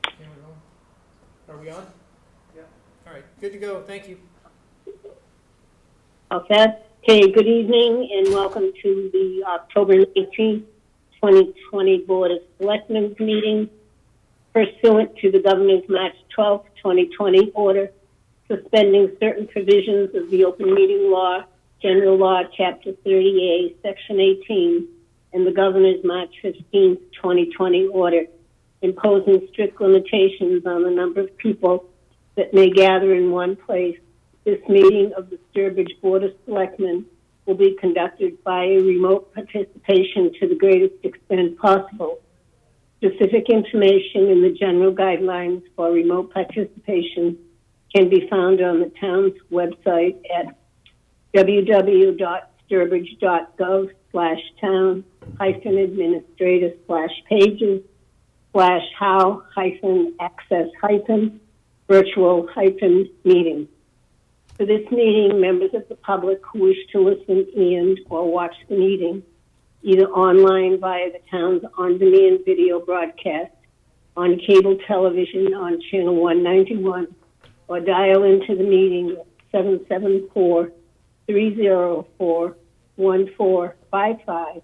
Camera going? Are we on? Yeah. All right, good to go. Thank you. Okay, good evening and welcome to the October 19th, 2020 Board of Selectmen meeting pursuant to the Governor's March 12th, 2020 order suspending certain provisions of the Open Meeting Law, General Law, Chapter 30A, Section 18, and the Governor's March 15th, 2020 order imposing strict limitations on the number of people that may gather in one place. This meeting of the Sturbridge Board of Selectmen will be conducted by a remote participation to the greatest extent possible. Specific information in the general guidelines for remote participation can be found on the town's website at www.sturbridge.gov/town-administrative/pages/how-access-virtual-meeting. For this meeting, members of the public who wish to listen and or watch the meeting, either online via the town's on-demand video broadcast, on cable television on channel 191, or dial into the meeting at 774-304-1455,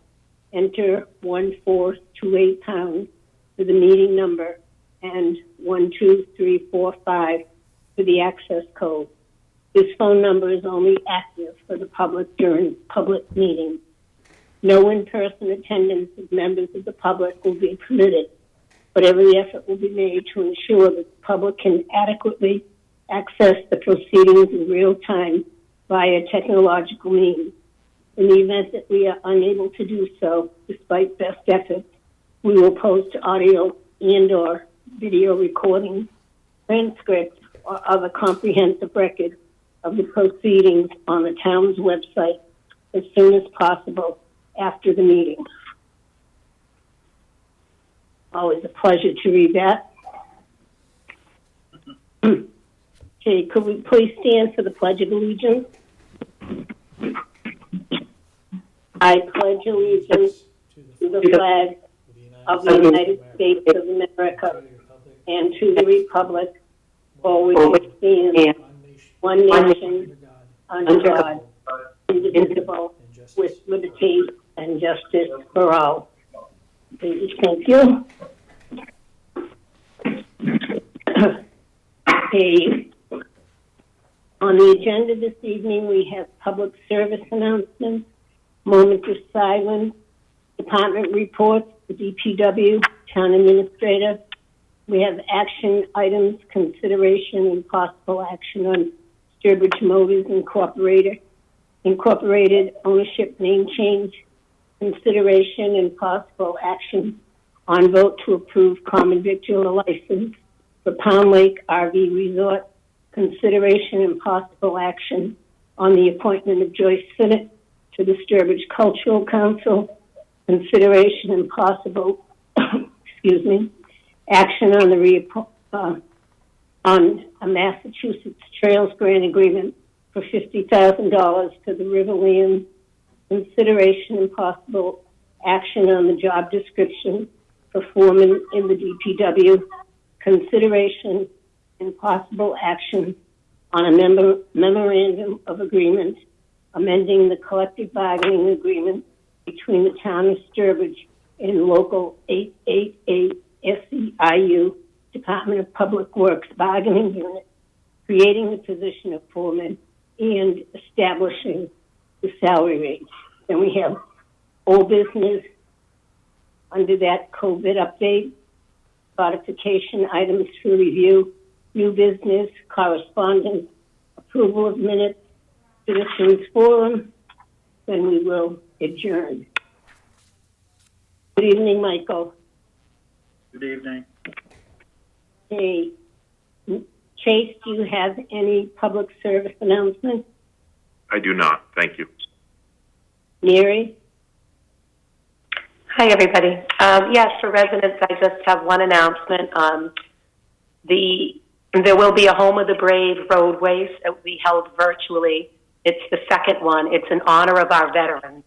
enter 1428 pound for the meeting number and 12345 for the access code. This phone number is only active for the public during public meetings. No in-person attendance of members of the public will be permitted, but every effort will be made to ensure that the public can adequately access the proceedings in real time via technological means. In the event that we are unable to do so, despite best efforts, we will post audio and or video recordings, transcripts, or other comprehensive records of the proceedings on the town's website as soon as possible after the meeting. Always a pleasure to read that. Okay, could we please stand for the Pledge of Allegiance? I pledge allegiance to the flag of the United States of America and to the republic for which it stands, one nation, under God, indivisible, with liberty and justice for all. Please, thank you. Okay. On the agenda this evening, we have public service announcements, moment of silence, department reports, the DPW, town administrator. We have action items, consideration and possible action on Sturbridge Motors Incorporated ownership name change, consideration and possible action on vote to approve common victual license for Pound Lake RV Resort, consideration and possible action on the appointment of Joyce Sinnott to the Sturbridge Cultural Council, consideration and possible action on the on a Massachusetts Trails Grant Agreement for $50,000 to the Riverlands, consideration and possible action on the job description for foreman in the DPW, consideration and possible action on a memorandum of agreement amending the collective bargaining agreement between the town of Sturbridge and local 888 SEIU Department of Public Works bargaining unit, creating the position of foreman and establishing the salary rate. Then we have old business under that COVID update, codification items for review, new business, correspondence, approval of minutes, citizens forum, then we will adjourn. Good evening, Michael. Good evening. Hey, Chase, do you have any public service announcements? I do not. Thank you. Mary? Hi, everybody. Yes, for residents, I just have one announcement. There will be a Home of the Brave roadways that will be held virtually. It's the second one. It's in honor of our veterans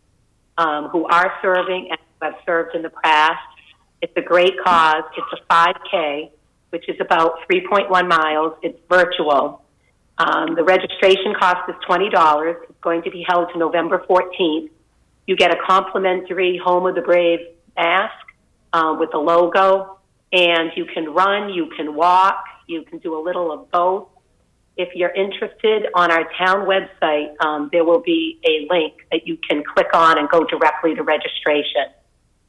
who are serving and who have served in the past. It's a great cause. It's a 5K. which is about 3.1 miles. It's virtual. The registration cost is $20. It's going to be held November 14th. You get a complimentary Home of the Brave mask with the logo, and you can run, you can walk, you can do a little of both. If you're interested, on our town website, there will be a link that you can click on and go directly to registration.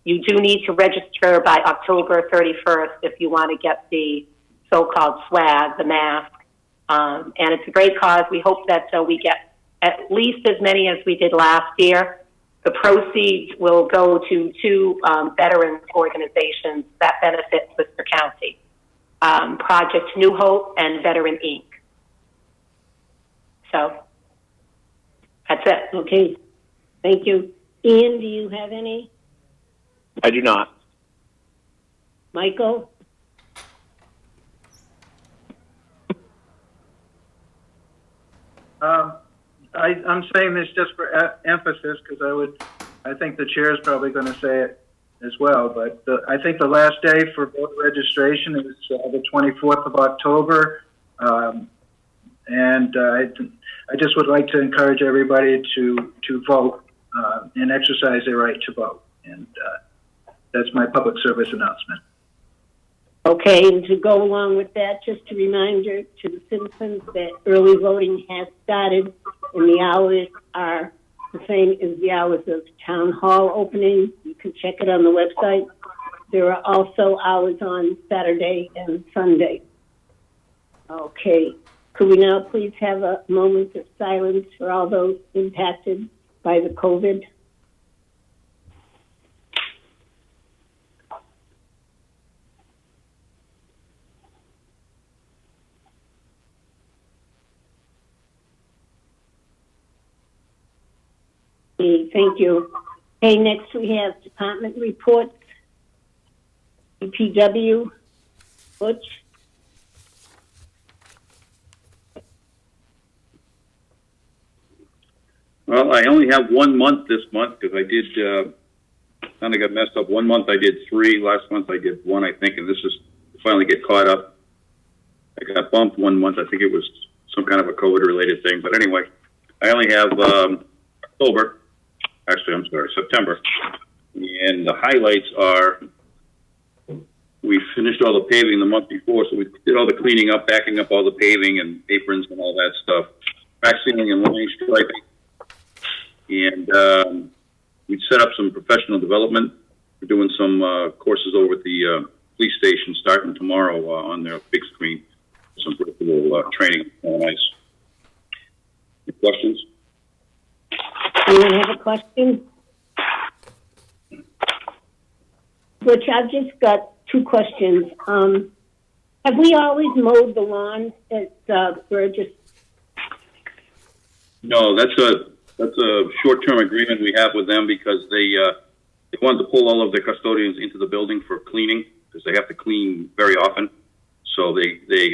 You do need to register by October 31st if you want to get the so-called swag, the mask. And it's a great cause. We hope that we get at least as many as we did last year. The proceeds will go to two veterans organizations that benefit Worcester County, Project New Hope and Veteran Inc. So that's it. Okay, thank you. Ian, do you have any? I do not. Michael? I'm saying this just for emphasis because I think the chair is probably going to say it as well. But I think the last day for voter registration is the 24th of October. And I just would like to encourage everybody to vote and exercise their right to vote. And that's my public service announcement. Okay, and to go along with that, just a reminder to the citizens that early voting has started and the hours are the same as the hours of town hall opening. You can check it on the website. There are also hours on Saturday and Sunday. Okay, could we now please have a moment of silence for all those impacted by the COVID? Okay, thank you. Hey, next we have department reports. DPW, Butch. Well, I only have 1 month this month because I did kind of got messed up. 1 month I did 3. Last month I did 1, I think, and this is finally get caught up. I got bumped 1 month. I think it was some kind of a COVID-related thing. But anyway, I only have October. Actually, I'm sorry, September. And the highlights are we finished all the paving the month before, so we did all the cleaning up, backing up all the paving and aprons and all that stuff. Crack sealing and line striping. And we set up some professional development. We're doing some courses over at the police station starting tomorrow on their big screen. Some virtual training on ice. Any questions? Anyone have a question? Butch, I've just got 2 questions. Have we always mowed the lawn at Burgess? No, that's a short-term agreement we have with them because they wanted to pull all of their custodians into the building for cleaning because they have to clean very often. So they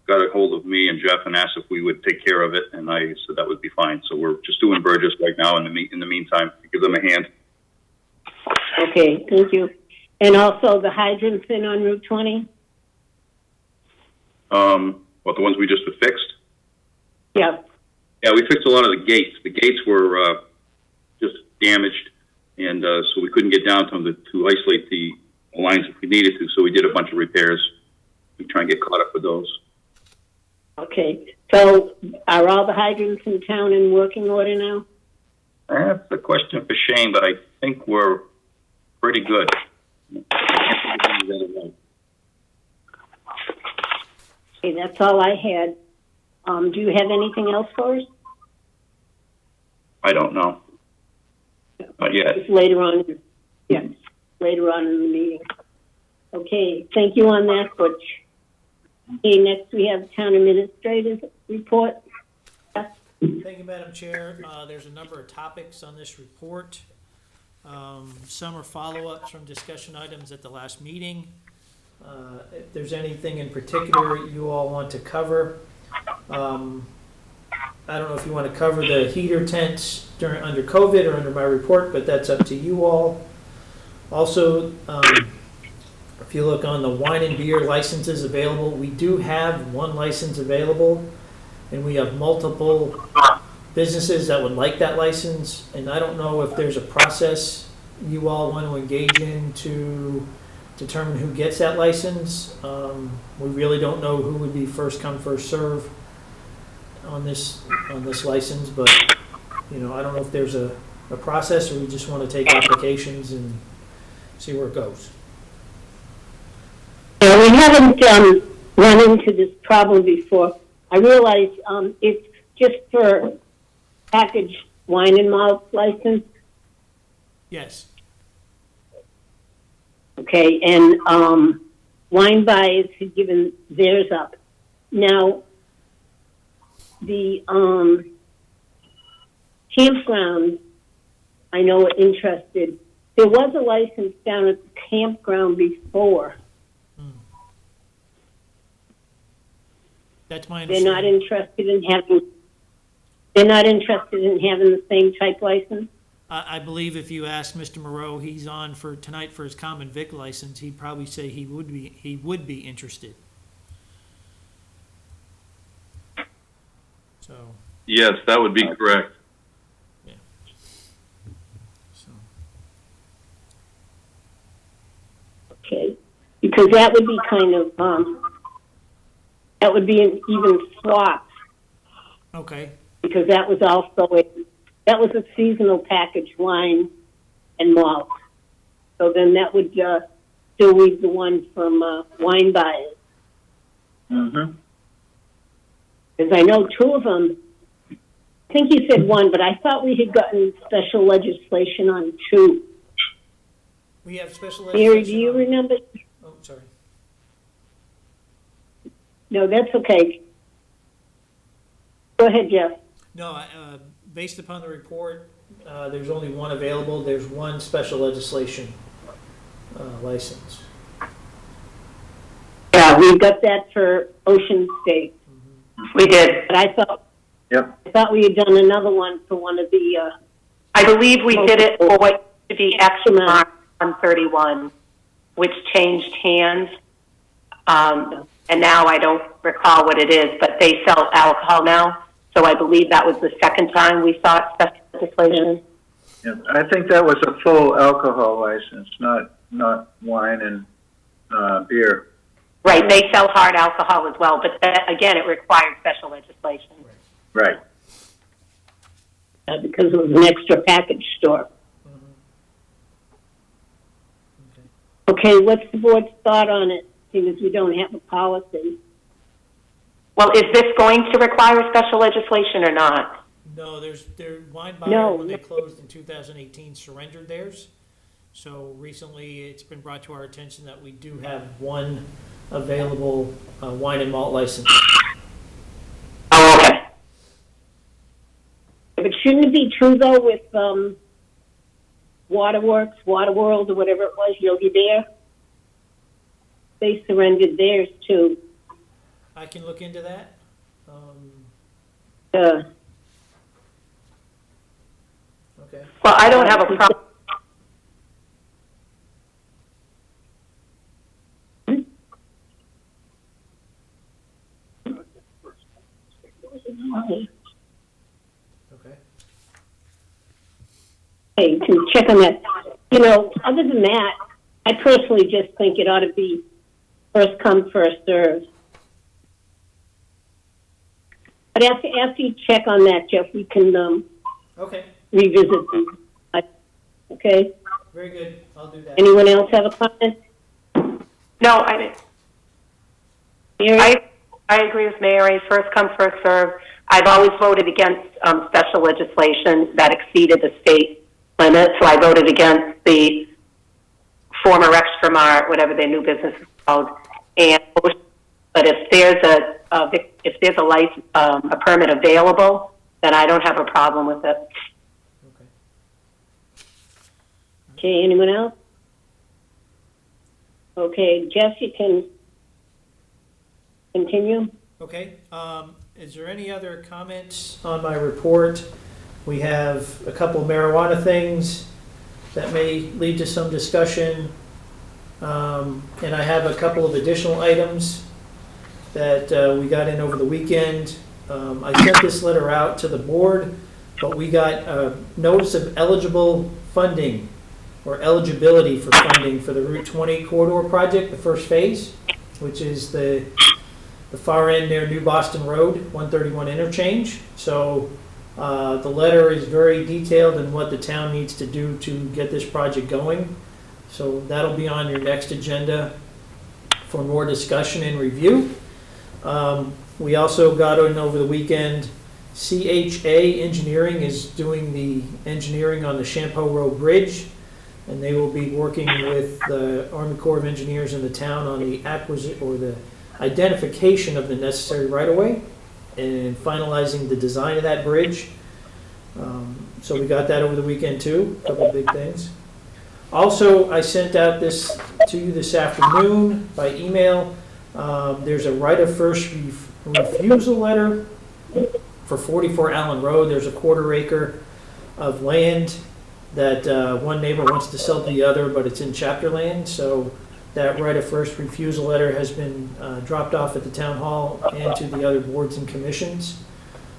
got a hold of me and Jeff and asked if we would take care of it, and I said that would be fine. So we're just doing Burgess right now in the meantime to give them a hand. Okay, thank you. And also the hydrants in on Route 20? What, the ones we just fixed? Yeah. Yeah, we fixed a lot of the gates. The gates were just damaged, and so we couldn't get down to them to isolate the lines if we needed to, so we did a bunch of repairs. We try and get caught up with those. Okay, so are all the hydrants in town in working order now? That's a question for Shane, but I think we're pretty good. Okay, that's all I had. Do you have anything else for us? I don't know. Not yet. It's later on. Yeah, later on in the meeting. Okay, thank you on that, Butch. Okay, next we have town administrator's report. Thank you, Madam Chair. There's a number of topics on this report. Some are follow-ups from discussion items at the last meeting. If there's anything in particular you all want to cover, I don't know if you want to cover the heater tents under COVID or under my report, but that's up to you all. Also, If you look on the wine and beer licenses available, we do have one license available, and we have multiple businesses that would like that license, and I don't know if there's a process you all want to engage in to determine who gets that license. We really don't know who would be first come, first serve on this license, but, you know, I don't know if there's a process, or we just want to take applications and see where it goes. Yeah, we haven't run into this problem before. I realize it's just for packaged wine and malt license. Yes. Okay, and wine buyers had given theirs up. Now, the campground, I know are interested. There was a license down at the campground before. That's my They're understanding. not interested in having. They're not interested in having the same type license. I believe if you ask Mr. Moreau, he's on for tonight for his common vic license, he'd probably say he would be interested. So, Yes, that would be correct. so, Okay, because that would be kind of that would be an even swap, okay, because that was also a seasonal packaged wine and malt. So then that would still leave the one from wine buyers. Mm-hmm. Because I know two of them. I think you said one, but I thought we had gotten special legislation on two. we have special Mary, do legislation you on- remember? Oh, sorry. No, that's okay. Go ahead, Jeff. No, based upon the report, there's only one available. There's one special legislation license. Yeah, we got that for Ocean State. We did. But I thought we had done another one for one of the. I believe we did it for what used to be Extra Mark 131, which changed hands. And now I don't recall what it is, but they sell alcohol now. So I believe that was the second time we saw special legislation. Yeah, I think that was a full alcohol license, not wine and beer. Right, they sell hard alcohol as well, but again, it required special legislation. Right. Because it was an extra package store. Okay, what's the board's thought on it, seeing as we don't have a policy? Well, is this going to require special legislation or not? No, their wine buyer, No. when they closed in 2018, surrendered theirs. So recently, it's been brought to our attention that we do have one available wine and malt license. Oh, okay. But shouldn't it be true, though, with Waterworks, Waterworld, or whatever it was, Yogi Bear? They surrendered theirs, too. I can look into that. Okay. Well, I don't have a problem. Okay. Hey, you can check on that. You know, other than that, I personally just think it ought to be first come, first served. But after you check on that, Jeff, we can Okay. revisit them. Okay? Very good. I'll do that. Anyone else have a comment? No, I Mary? agree with Mary. First come, first serve. I've always voted against special legislation that exceeded the state limit, so I voted against the former Extra Mart, whatever their new business is called. And but if there's a license, a permit available, then I don't have a problem with it. Okay. Okay, anyone else? Okay, Jeff, you can continue. Okay. Is there any other comments on my report? We have a couple marijuana things that may lead to some discussion. And I have a couple of additional items that we got in over the weekend. I sent this letter out to the board, but we got a notice of eligible funding or eligibility for funding for the Route 20 corridor project, the first phase, which is the far end near New Boston Road, 131 interchange. So the letter is very detailed in what the town needs to do to get this project going. So that'll be on your next agenda for more discussion and review. We also got in over the weekend, CHA Engineering is doing the engineering on the Champeau Road Bridge, and they will be working with the Army Corps of Engineers in the town on the acquisition or the identification of the necessary right-of-way and finalizing the design of that bridge. So we got that over the weekend too, a couple of big things. Also, I sent out this to you this afternoon by email. There's a right of first refusal letter for 44 Allen Road. There's a 1/4 acre of land that one neighbor wants to sell to the other, but it's in chapter land. So that right of first refusal letter has been dropped off at the town hall and to the other boards and commissions.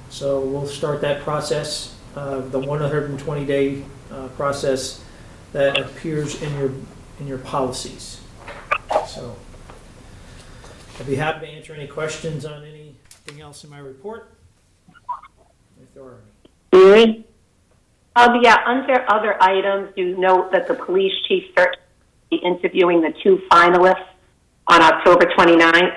So we'll start that process, the 120-day process that appears in your policies. So I'd be happy to answer any questions on anything else in my report, if there are any. Mary? Yeah, under other items, you note that the police chief search will be interviewing the 2 finalists on October 29th.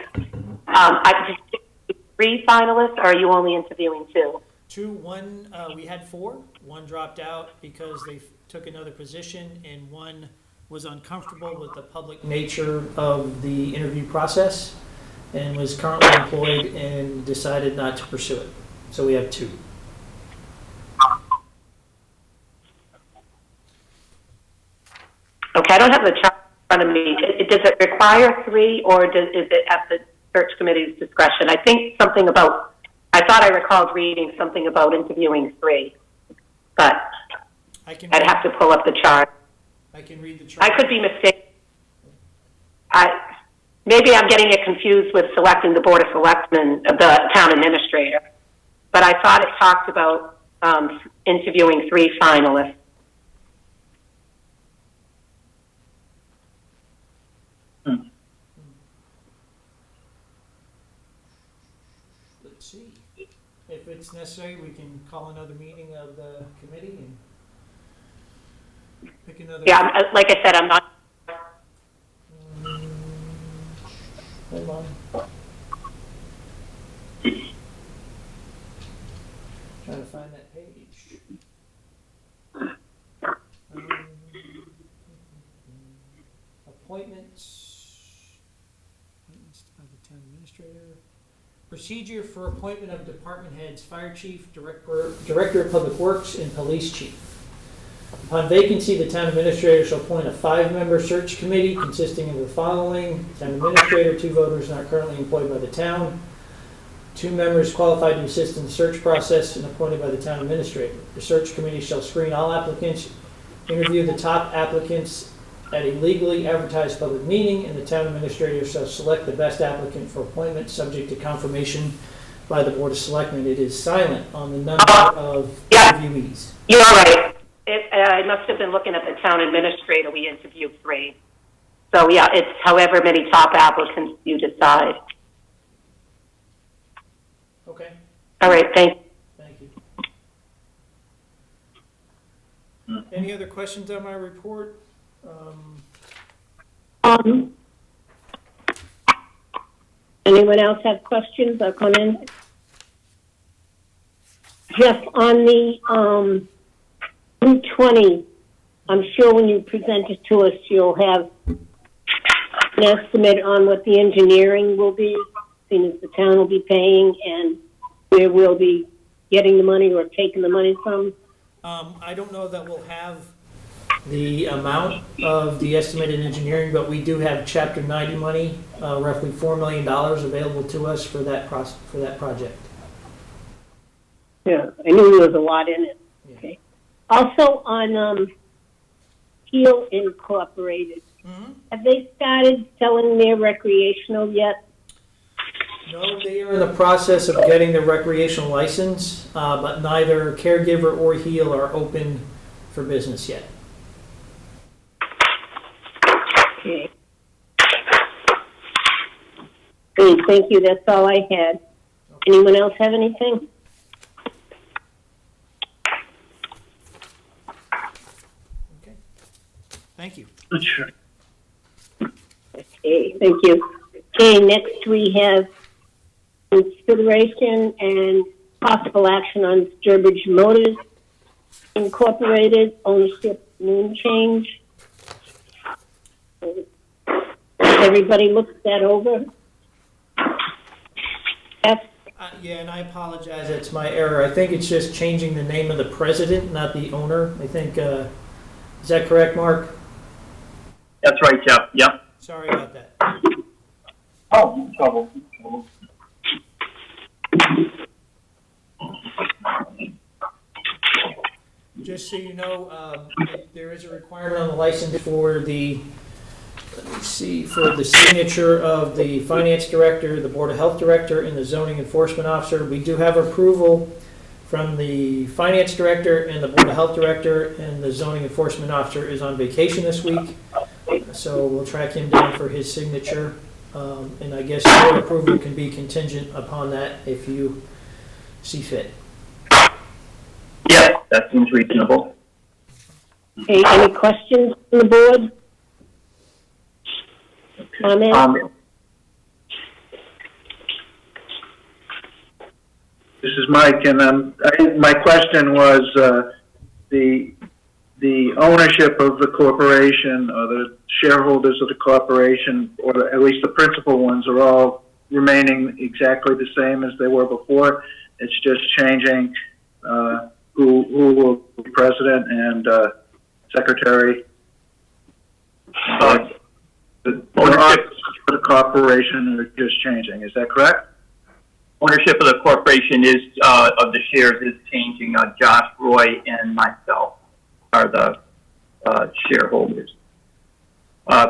I just 3 finalists, or are you only interviewing 2? One, we had 4. One dropped out because they took another position, and one was uncomfortable with the public nature of the interview process and was currently employed and decided not to pursue it. So we have 2. Okay, I don't have the chart in front of me. Does it require 3, or is it at the search committee's discretion? I think something about, I thought I recalled reading something about interviewing 3, but I'd have to pull up the chart. I can read the chart. I could be mistaken. Maybe I'm getting it confused with selecting the Board of Selectmen, the town administrator. But I thought it talked about interviewing 3 finalists. Let's see. If it's necessary, we can call another meeting of the committee and pick another. Yeah, like I said, I'm not. Hold on. Trying to find that page. Appointments by the town administrator. Procedure for appointment of department heads, fire chief, director of public works, and police chief. Upon vacancy, the town administrator shall appoint a 5-member search committee consisting of the following: town administrator, 2 voters not currently employed by the town, 2 members qualified to assist in the search process and appointed by the town administrator. The search committee shall screen all applicants, interview the top applicants at a legally advertised public meeting, and the town administrator shall select the best applicant for appointment, subject to confirmation by the Board of Selectmen. It is silent on the number of interviewees. You're right. I must have been looking at the town administrator. We interviewed 3. So yeah, it's however many top applicants you decide. Okay, All right, thank you. Any other questions on my report? Anyone else have questions or comments? Jeff, on the Route 20, I'm sure when you present it to us, you'll have an estimate on what the engineering will be, seeing as the town will be paying, and where we'll be getting the money or taking the money from. I don't know that we'll have the amount of the estimated engineering, but we do have Chapter 90 money, roughly $4 million available to us for that project. Yeah, I knew there was a lot in it. Yeah. Okay. Also on Peel Incorporated, Have they started selling their recreational yet? No, they are in the process of getting the recreational license, but neither Caregiver or Heal are open for business yet. Okay. Great, thank you. That's all I had. Anyone else have anything? Okay. Thank you. Sure. Okay, thank you. Okay, next we have consideration and possible action on Sturbridge Motors Incorporated ownership name change. Everybody looked that over? Yes. Yeah, and I apologize, it's my error. I think it's just changing the name of the president, not the owner. I think, is that correct, Mark? That's right, Jeff. Yep. Sorry about that. Oh, no trouble. Just so you know, there is a requirement on the license for the, let me see, for the signature of the finance director, the board of health director, and the zoning enforcement officer. We do have approval from the finance director and the board of health director, and the zoning enforcement officer is on vacation this week. So we'll track him down for his signature. And I guess your approval can be contingent upon that if you see fit. Yeah, that seems reasonable. Okay, any questions from the board? Comments? This is Mike, and my question was the ownership of the corporation, or the shareholders of the corporation, or at least the principal ones, are all remaining exactly the same as they were before. It's just changing who will be president and secretary. The ownership of the corporation are just changing. Is that correct? Ownership of the corporation is of the shares is changing. Josh, Roy, and myself are the shareholders.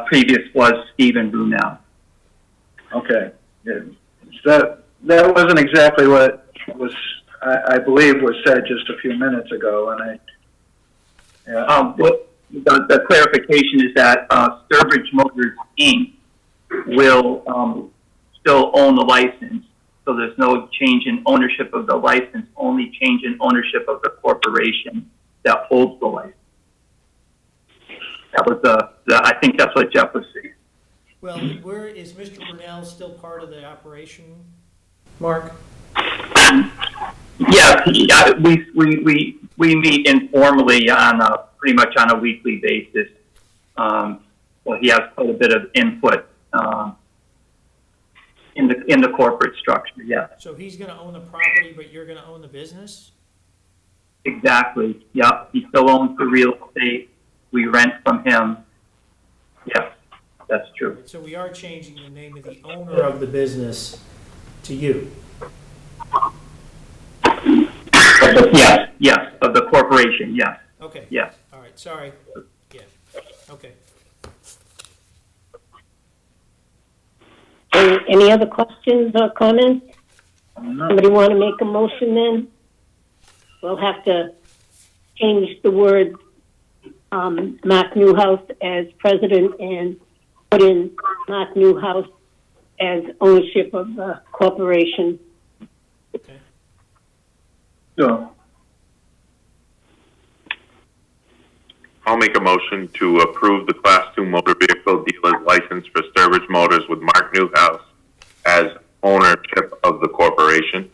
Previous was Stephen Brunel. Okay. Yeah. That wasn't exactly what was, I believe, was said just a few minutes ago, and The clarification is that Sturbridge Motors Inc. will still own the license, so there's no change in ownership of the license, only change in ownership of the corporation that holds the license. That was I think that's what Jeff was saying. Well, where is Mr. Brunel still part of the operation, Mark? Yeah, we meet informally on pretty much on a weekly basis. Well, he has quite a bit of input in the corporate structure. Yeah. So he's going to own the property, but you're going to own the business? Exactly. Yeah. He still owns the real estate. We rent from him. Yes, that's true. So we are changing the name of the owner of the business to you. Yes, of the corporation, yes. Okay. Yes. All right, sorry. Yeah, okay. Any other questions or comments? no. Somebody want to make a motion then? We'll have to change the word Mark Newhouse as president and put in Mark Newhouse as ownership of the corporation. Okay. So, I'll make a motion to approve the Class 2 motor vehicle dealer's license for Sturbridge Motors with Mark Newhouse as ownership of the corporation.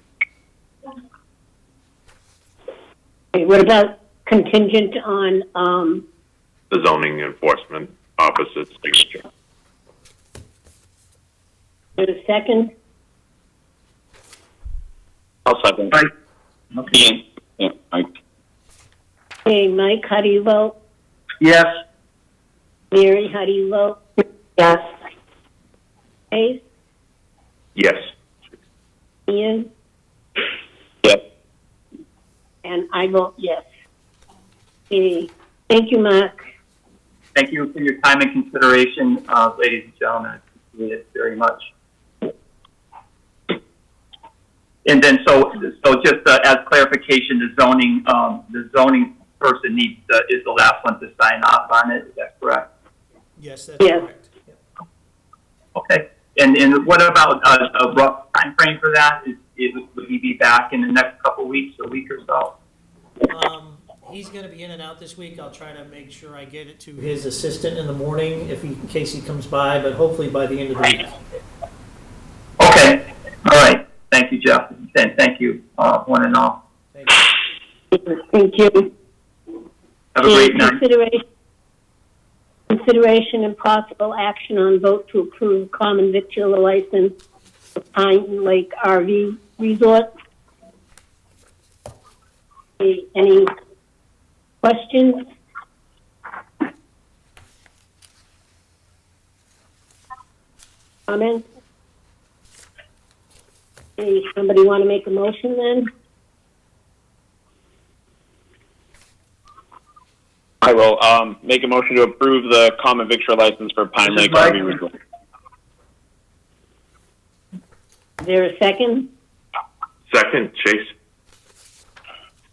Okay, what about contingent on The zoning enforcement officer's signature. a second? I'll second. Mike? Okay. Yeah, Okay, Mike, how do you vote? Yes. Mary, how do you vote? Yes. Ace? Yes. Ian? Yep. And I vote yes. Okay, thank you, Mark. Thank you for your time and consideration, ladies and gentlemen. I appreciate it very much. And then, so just as clarification, the zoning person is the last one to sign off on it. Is that correct? Yes, that's Yes. correct. Yep. Okay. And what about a rough time frame for that? Would he be back in the next couple of weeks, a week or so? He's going to be in and out this week. I'll try to make sure I get it to his assistant in the morning in case he comes by, but hopefully by the end of the week. Okay. All right. Thank you, Jeff. And thank you, one and all. Thank you. Thank you. Have a great night. Consideration and possible action on vote to approve common victular license for Pine Lake RV Resort. Any questions? Comments? Hey, somebody want to make a motion then? I will make a motion to approve the common victual license for Pine Lake Mike. RV Resort. Is there a second? Second, Chase.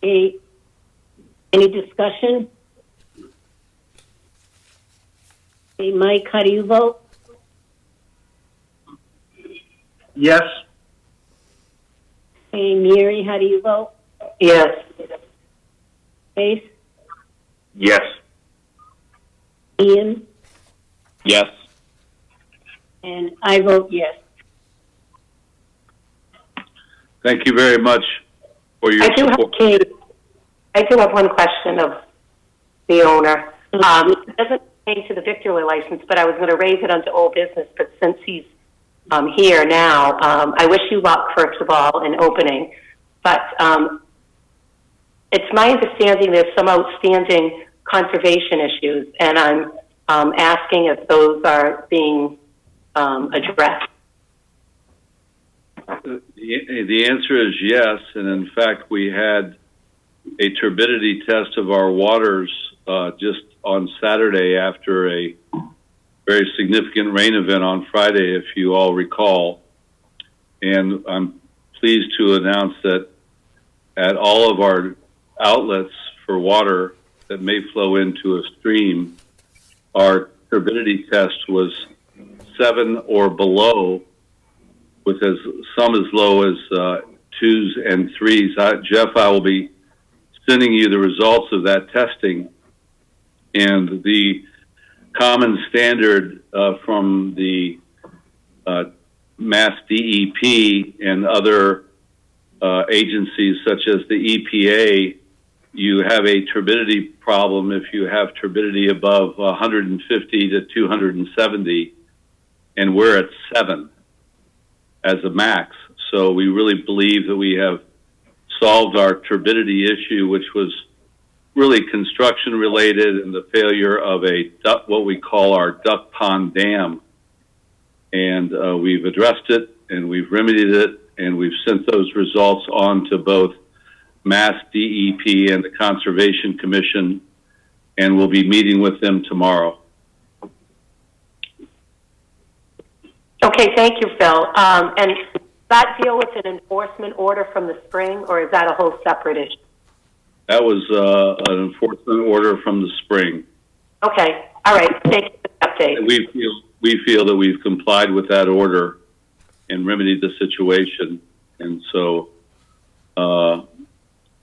Any discussion? Hey, Mike, how do you vote? Yes. Hey, Mary, how do you vote? Yes. Chase? Yes. Ian? Yes. And I vote yes. Thank you very much for your support. Okay, I do have one question of the owner. It doesn't pertain to the victular license, but I was going to raise it onto old business, but since he's here now, I wish you luck, first of all, in opening. But it's my understanding there's some outstanding conservation issues, and I'm asking if those are being addressed. The answer is yes, and in fact, we had a turbidity test of our waters just on Saturday after a very significant rain event on Friday, if you all recall. And I'm pleased to announce that at all of our outlets for water that may flow into a stream, our turbidity test was 7 or below, with some as low as 2s and 3s. Jeff, I will be sending you the results of that testing, and the common standard from the Mass DEP and other agencies such as the EPA, you have a turbidity problem if you have turbidity above 150 to 270, and we're at 7 as a max. So we really believe that we have solved our turbidity issue, which was really construction related and the failure of what we call our duck pond dam. And we've addressed it and we've remedied it, and we've sent those results on to both Mass DEP and the Conservation Commission, and we'll be meeting with them tomorrow. Okay, thank you, Phil. And does that deal with an enforcement order from the spring, or is that a whole separate issue? That was an enforcement order from the spring. Okay, all right. Thank you for the update. And we feel that we've complied with that order and remedied the situation, and so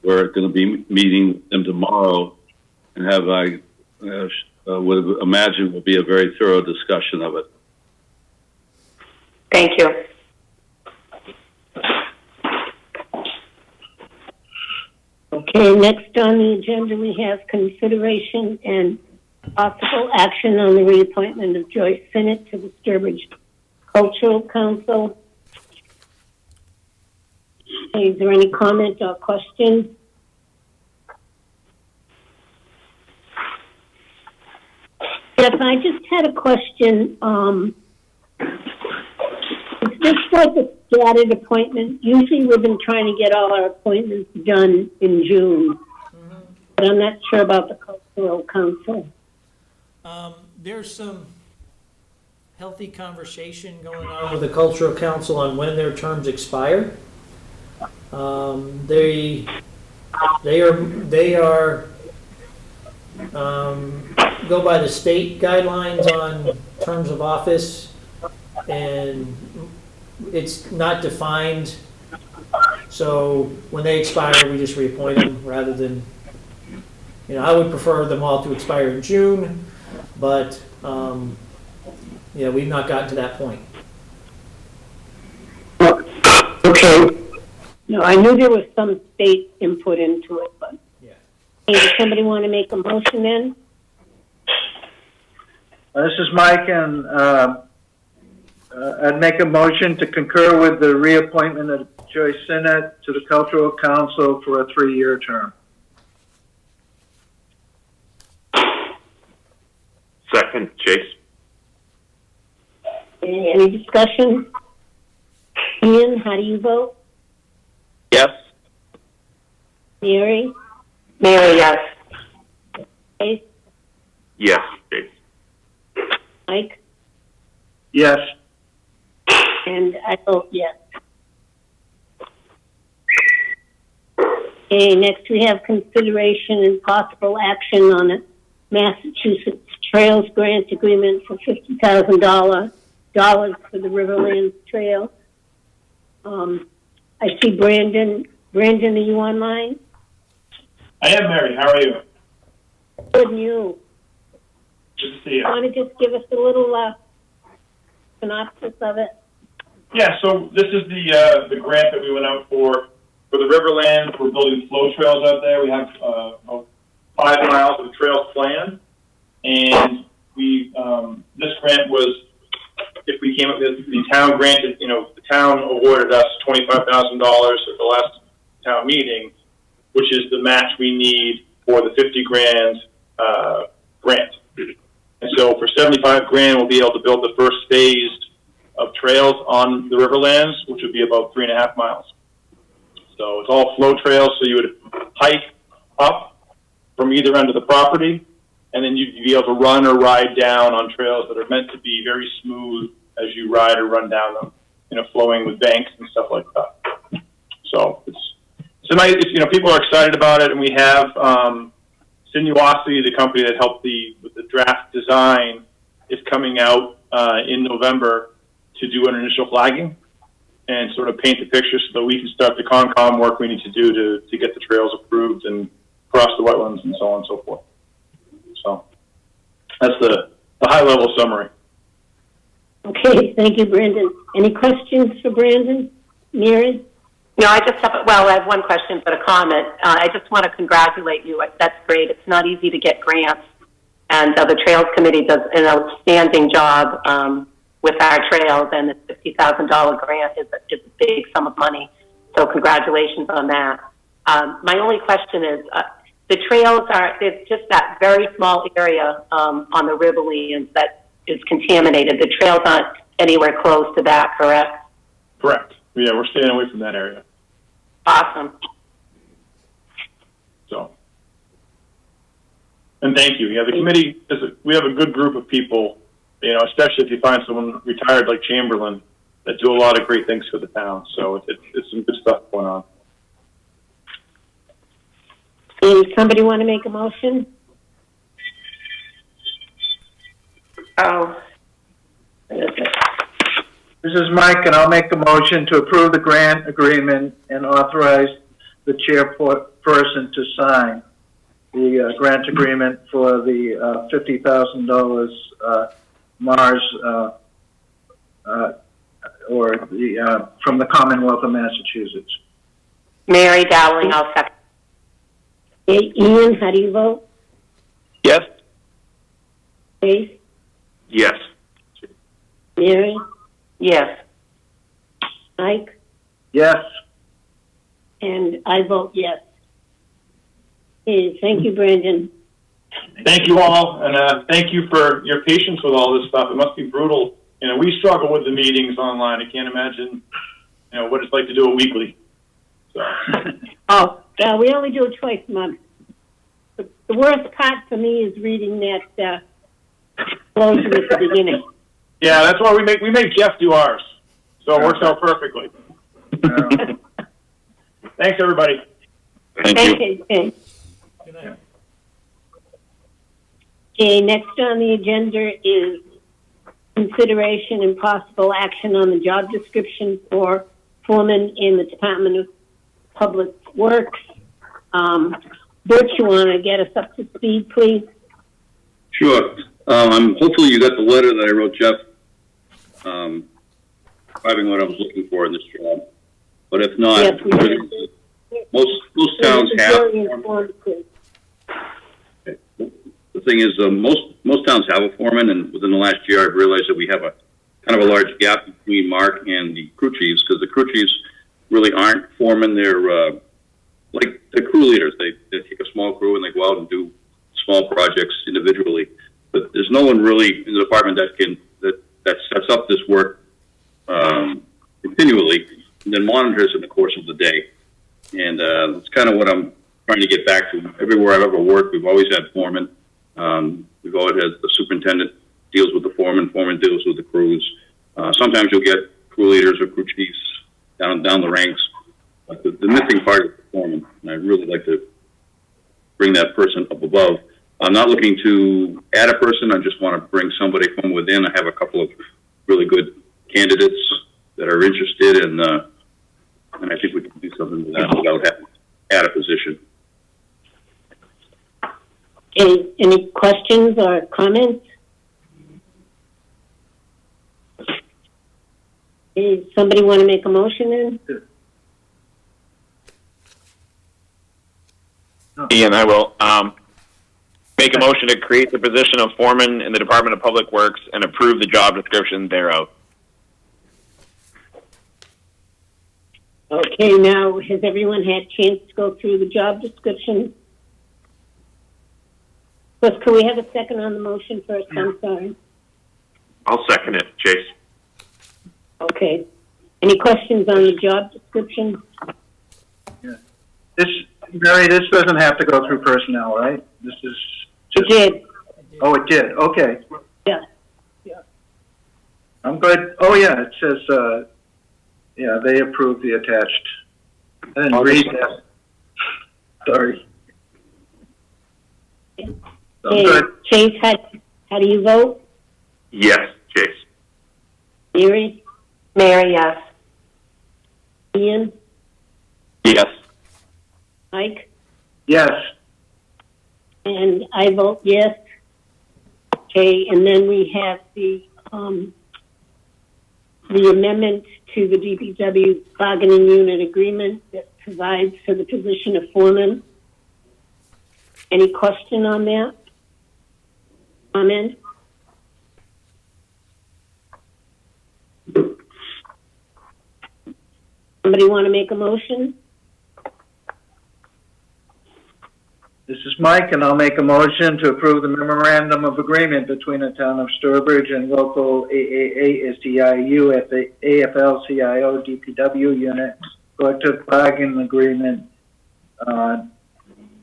we're going to be meeting them tomorrow, and I would imagine will be a very thorough discussion of it. Thank you. okay, next on the agenda we have consideration and possible action on the reappointment of Joyce Sinnott to the Sturbridge Cultural Council. Okay, is there any comment or question? Yes, I just had a question. Is this like a scattered appointment? Usually we've been trying to get all our appointments done in June, but I'm not sure about the Cultural Council. There's some healthy conversation going on with the cultural council on when their terms expire. They are go by the state guidelines on terms of office, and it's not defined. So when they expire, we just reappoint them rather than, I would prefer them all to expire in June, but, we've not gotten to that point. Okay. No, I knew there was some state input into it, but. Yeah. Hey, does somebody want to make a motion then? This is Mike, and I'd make a motion to concur with the reappointment of Joyce Sinnott to the Cultural Council for a 3-year term. Second, Chase. Any discussion? Ian, how do you vote? Yes. Mary? Mary, yes. Chase? Yes, Chase. Mike? Yes. And I vote yes. Okay, next we have consideration and possible action on a Massachusetts Trails Grant Agreement for $50,000 for the Riverlands Trail. I see Brandon. Brandon, are you online? I am, Mary. How are you? Good, and you? Good to see you. Want to just give us a little synopsis of it? Yeah, so this is the grant that we went out for the Riverlands. We're building flow trails out there. We have about 5 miles of trails planned, and we this grant was, if we came up with the town granted, the town awarded us $25,000 at the last town meeting, which is the match we need for the 50 grand grant. And so for 75 grand, we'll be able to build the first phase of trails on the Riverlands, which would be about 3.5 miles. So it's all flow trails, so you would hike up from either end of the property, and then you'd be able to run or ride down on trails that are meant to be very smooth as you ride or run down them, flowing with banks and stuff like that. So it's a nice, people are excited about it, and we have Sinuosity, the company that helped with the draft design, is coming out in November to do an initial flagging and sort of paint the picture so that we can start the Concom work we need to do to get the trails approved and cross the wetlands and so on and so forth. So that's the high-level summary. Okay, thank you, Brandon. Any questions for Brandon? Mary? No, I have one question, but a comment. I just want to congratulate you. That's great. It's not easy to get grants, and the Trails Committee does an outstanding job with our trails, and the $50,000 grant is a big sum of money. So congratulations on that. My only question is, the trails it's just that very small area on the Riverlands that is contaminated. The trails aren't anywhere close to that, correct? Correct. Yeah, we're staying away from that area. Awesome. So, and thank you. Yeah, the committee we have a good group of people, especially if you find someone retired like Chamberlain that do a lot of great things for the town. So it's some good stuff going on. Does somebody want to make a motion? Oh. This is Mike, and I'll make a motion to approve the grant agreement and authorize the chairperson to sign the grant agreement for the $50,000 Mars from the Commonwealth of Massachusetts. Mary Dowling, I'll second. Hey, Ian, how do you vote? Yes. Chase? Yes. Mary? Yes. Mike? Yes. And I vote yes. Okay, thank you, Brandon. Thank you all, and thank you for your patience with all this stuff. It must be brutal. We struggle with the meetings online. I can't imagine, what it's like to do it weekly. So. Oh, we only do it twice a month. The worst part for me is reading that closing at the beginning. Yeah, that's why we make Jeff do ours. So it works out perfectly. Thanks, everybody. Thank you. Okay. Good night. Okay, next on the agenda is consideration and possible action on the job description for foreman in the Department of Public Works. Butch, you want to get us up to speed, please? Sure. Hopefully you got the letter that I wrote Jeff, describing what I was looking for in this job. But if not, Yes, we did. most towns It was have. very informative. The thing is, most towns have a foreman, and within the last year, I've realized that we have a kind of a large gap between Mark and the crew chiefs, because the crew chiefs really aren't foremen. They're like the crew leaders. They take a small crew and they go out and do small projects individually. But there's no one really in the department that sets up this work continually and then monitors in the course of the day. And that's kind of what I'm trying to get back to. Everywhere I've ever worked, we've always had foremen. We've always had the superintendent deals with the foreman deals with the crews. Sometimes you'll get crew leaders or crew chiefs down the ranks. But the missing part is the foreman, and I'd really like to bring that person up above. I'm not looking to add a person. I just want to bring somebody from within. I have a couple of really good candidates that are interested, and I think we can do something with that without having to add a position. Any questions or comments? Does somebody want to make a motion then? Ian, I will make a motion to create the position of foreman in the Department of Public Works and approve the job description thereof. Okay, now, has everyone had a chance to go through the job description? But can we have a second on the motion first? I'm sorry. I'll second it, Chase. Okay. Any questions on the job description? Yeah. Mary, this doesn't have to go through personnel, right? This is It did. Oh, it did. Okay. Yeah. I'm good. Oh, yeah, it says, yeah, they approved the attached. I didn't read that. Sorry. I'm Okay, good. Chase, how do you vote? Yes, Chase. Mary? Mary, yes. Ian? Yes. Mike? Yes. And I vote yes. Okay, and then we have the amendment to the DPW bargaining unit agreement that provides for the position of foreman. Any question on that? Comment? Somebody want to make a motion? This is Mike, and I'll make a motion to approve the memorandum of agreement between the town of Sturbridge and local AAA SDIU at the AFL-CIO DPW unit collective bargaining agreement that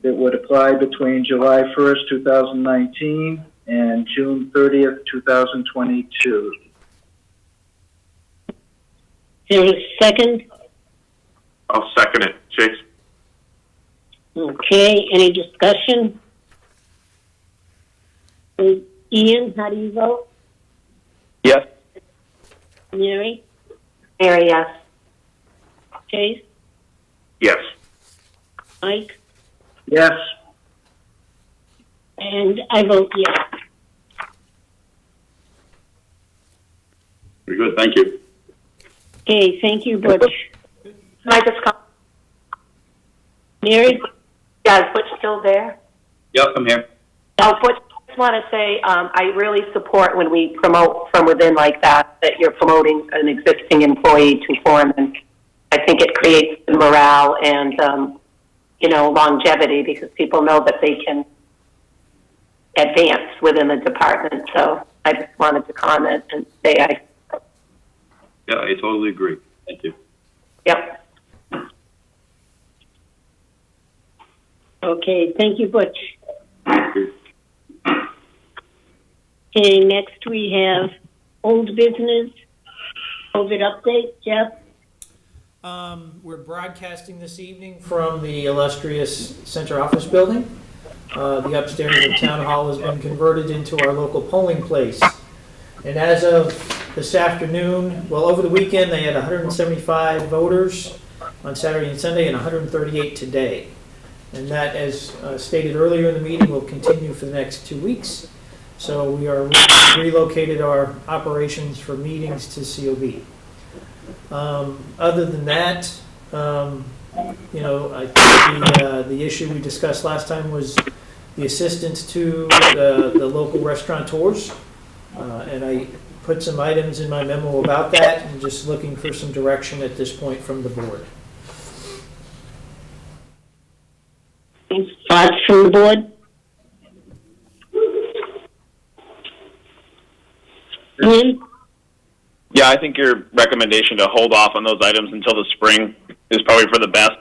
would apply between July 1st, 2019 and June 30th, 2022. Is there a second? I'll second it, Chase. Okay, any discussion? Ian, how do you vote? Yes. Mary? Mary, yes. Chase? Yes. Mike? Yes. And I vote yes. Very good. Thank you. Okay, thank you, Butch. Can I just come? Mary? Yeah, is Butch still there? Yep, I'm here. Oh, Butch, I just want to say I really support when we promote from within like that you're promoting an existing employee to foreman. I think it creates morale and, longevity because people know that they can advance within the department. So I just wanted to comment and say Yeah, I totally agree. Thank you. yep. Okay, thank you, Butch. Thank you. Okay, next we have old business, COVID update. Jeff? We're broadcasting this evening from the illustrious center office building. The upstairs of the town hall has been converted into our local polling place. And as of this afternoon, well, over the weekend, they had 175 voters on Saturday and Sunday and 138 today. And that, as stated earlier in the meeting, will continue for the next 2 weeks. So we are relocated our operations for meetings to COB. Other than that, you know, I think the issue we discussed last time was the assistance to the local restaurateurs. And I put some items in my memo about that and just looking for some direction at this point from the board. Thoughts from the board? Ian? Yeah, I think your recommendation to hold off on those items until the spring is probably for the best.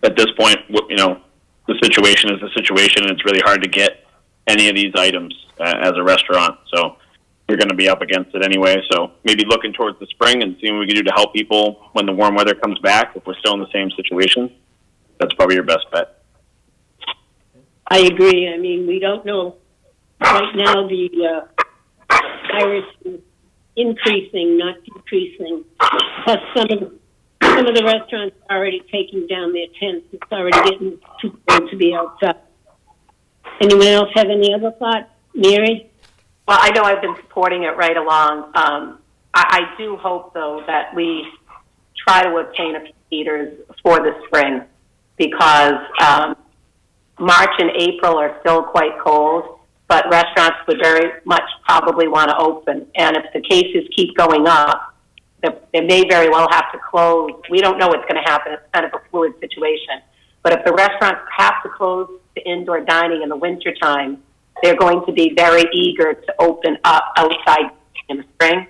At this point, you know, the situation is the situation, and it's really hard to get any of these items as a restaurant. So you're going to be up against it anyway. So maybe looking towards the spring and seeing what we can do to help people when the warm weather comes back. If we're still in the same situation, that's probably your best bet. I agree. I mean, we don't know. Right now, the virus is increasing, not decreasing. Plus, some of the restaurants are already taking down their tents. It's already getting too cold to be outside. Anyone else have any other thoughts? Mary? Well, I know I've been supporting it right along. I do hope, though, that we try to obtain a few heaters for the spring, because March and April are still quite cold, but restaurants would very much probably want to open. And if the cases keep going up, they may very well have to close. We don't know what's going to happen. It's kind of a fluid situation. But if the restaurants have to close the indoor dining in the wintertime, they're going to be very eager to open up outside in the spring.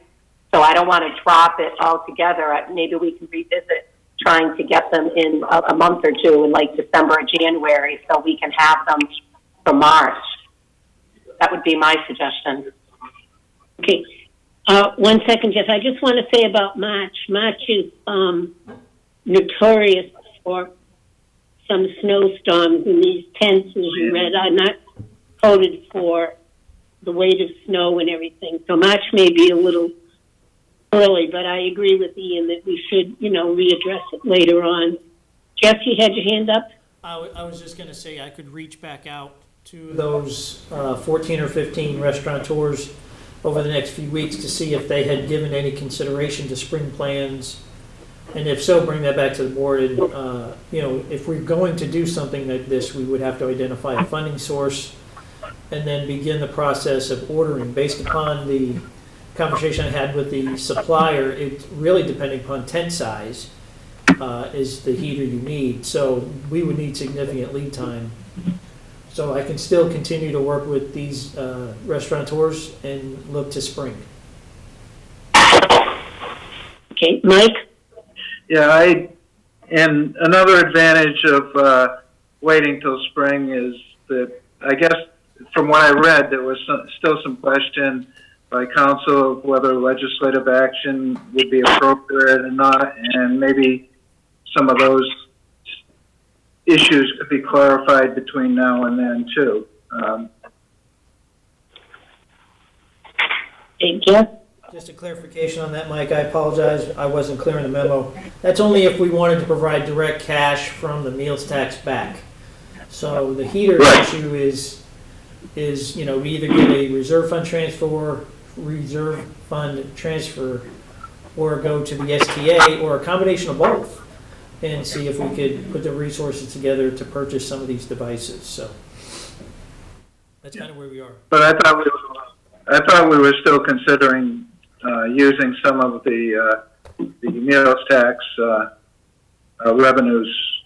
So I don't want to drop it altogether. Maybe we can revisit trying to get them in a month or two in like December or January, so we can have them for March. That would be my suggestion. Okay. 1 second, Jeff. I just want to say about March. March is notorious for some snowstorms, and these tents, as you read, are not coded for the weight of snow and everything. So March may be a little early, but I agree with Ian that we should, you know, readdress it later on. Jeff, you had your hand up? I was just going to say I could reach back out to those 14 or 15 restaurateurs over the next few weeks to see if they had given any consideration to spring plans. And if so, bring that back to the board. And, you know, if we're going to do something like this, we would have to identify a funding source and then begin the process of ordering. Based upon the conversation I had with the supplier, it's really depending upon tent size is the heater you need. So we would need significant lead time. So I can still continue to work with these restaurateurs and look to spring. Okay, Mike? Yeah, and another advantage of waiting till spring is that, I guess, from what I read, there was still some question by council of whether legislative action would be appropriate or not, and maybe some of those issues could be clarified between now and then, too. Thank you. Just a clarification on that, Mike. I apologize. I wasn't clear in the memo. That's only if we wanted to provide direct cash from the meals tax back. So the heater issue is, you know, we either get a reserve fund transfer, or go to the STA, or a combination of both, and see if we could put the resources together to purchase some of these devices. So that's kind of where we are. But I thought we were still considering using some of the meals tax revenues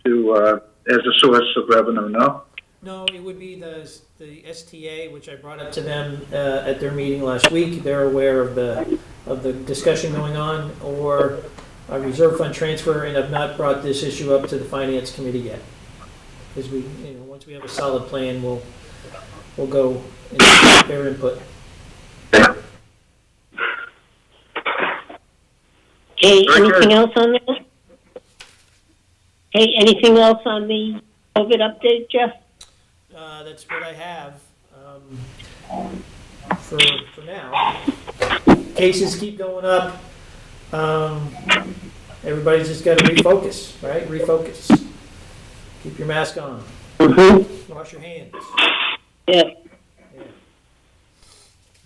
to as a source of revenue. No. No, it would be the STA, which I brought up to them at their meeting last week. They're aware of the discussion going on, or a reserve fund transfer, and have not brought this issue up to the finance committee yet. Because we, you know, once we have a solid plan, we'll will go and get their input. Okay, Very good. anything else on that? Hey, anything else on the COVID update, Jeff? That's what I have, for now. Cases keep going up. Everybody's just gotta refocus, right? Refocus. Keep your mask on. Mm-hmm. Wash your hands. Yeah, Yeah.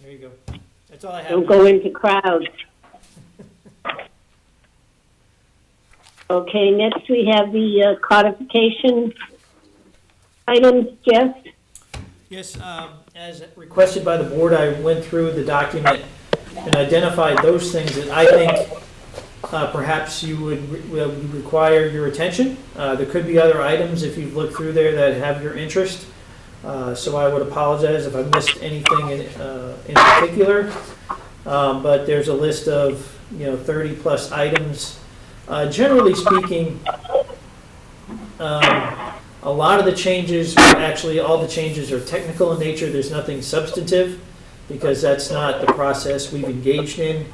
There you go. That's all I have. don't go into crowds. Okay, next we have the codification items, Jeff. Yes, as requested by the board, I went through the document and identified those things that I think perhaps you would require your attention. There could be other items if you've looked through there that have your interest. So I would apologize if I missed anything in particular. But there's a list of 30 plus items. Generally speaking, a lot of the changes, actually all the changes are technical in nature. There's nothing substantive because that's not the process we've engaged in.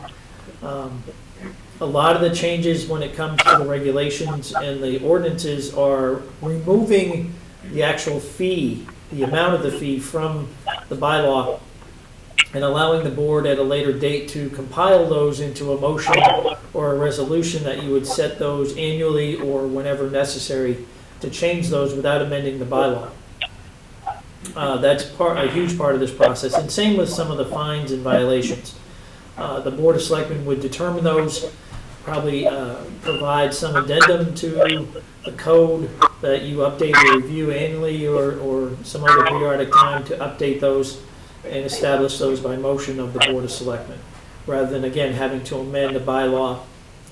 A lot of the changes when it comes to the regulations and the ordinances are removing the actual fee, the amount of the fee from the bylaw, and allowing the board at a later date to compile those into a motion or a resolution that you would set those annually or whenever necessary to change those without amending the bylaw. That's a huge part of this process, and same with some of the fines and violations. The Board of Selectmen would determine those, probably provide some addendum to the code that you update or review annually or some other periodic time to update those and establish those by motion of the Board of Selectmen, rather than, again, having to amend the bylaw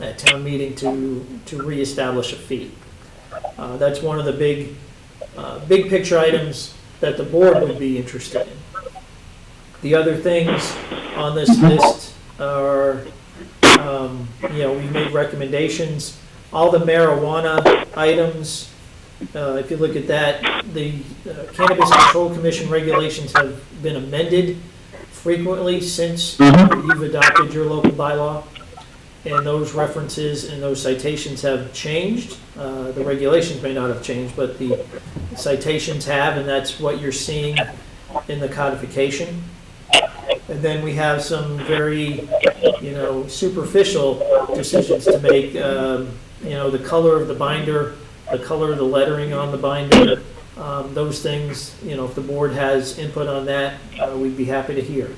at town meeting to reestablish a fee. That's one of the big picture items that the board would be interested in. The other things on this list are, we made recommendations. All the marijuana items, if you look at that, the Cannabis Control Commission regulations have been amended frequently since you've adopted your local bylaw. And those references and those citations have changed. The regulations may not have changed, but the citations have, and that's what you're seeing in the codification. And then we have some very, superficial decisions to make. The color of the binder, the color of the lettering on the binder, those things, if the board has input on that, we'd be happy to hear.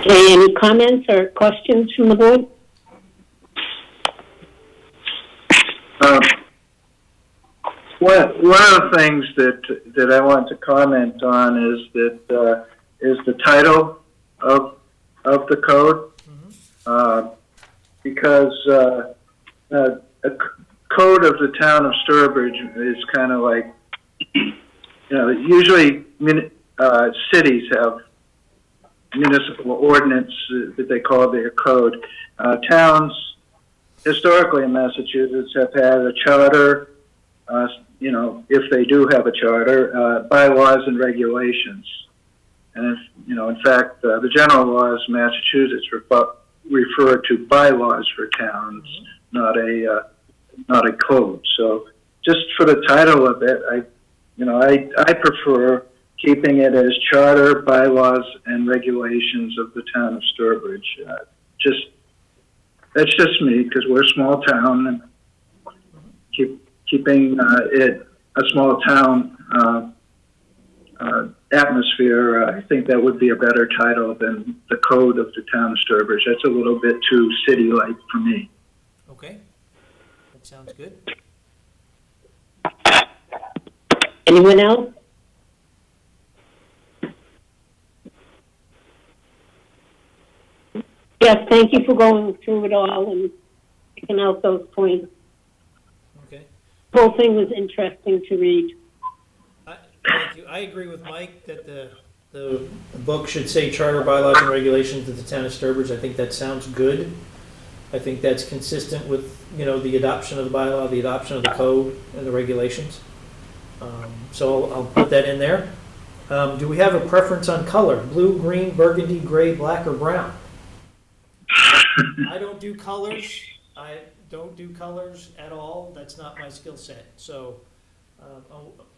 Okay, any comments or questions from the board? One of the things that I want to comment on is the title of the code, because a code of the town of Sturbridge is kind of like, usually cities have municipal ordinance that they call their code. Towns, historically in Massachusetts, have had a charter, if they do have a charter, bylaws and regulations. And, in fact, the general laws of Massachusetts refer to bylaws for towns, not a code. So just for the title of it, I prefer keeping it as charter, bylaws, and regulations of the town of Sturbridge. That's just me, because we're a small town, and keeping it a small town atmosphere, I think that would be a better title than the code of the town of Sturbridge. That's a little bit too city-like for me. Okay, that sounds good. Anyone else? Yes, thank you for going through it all and picking out those points. Okay. The whole thing was interesting to read. Thank you. I agree with Mike that the book should say charter, bylaws, and regulations of the town of Sturbridge. I think that sounds good. I think that's consistent with, the adoption of the bylaw, the adoption of the code, and the regulations. So I'll put that in there. Do we have a preference on color? Blue, green, burgundy, gray, black, or brown? I don't do colors. I don't do colors at all. That's not my skill set. So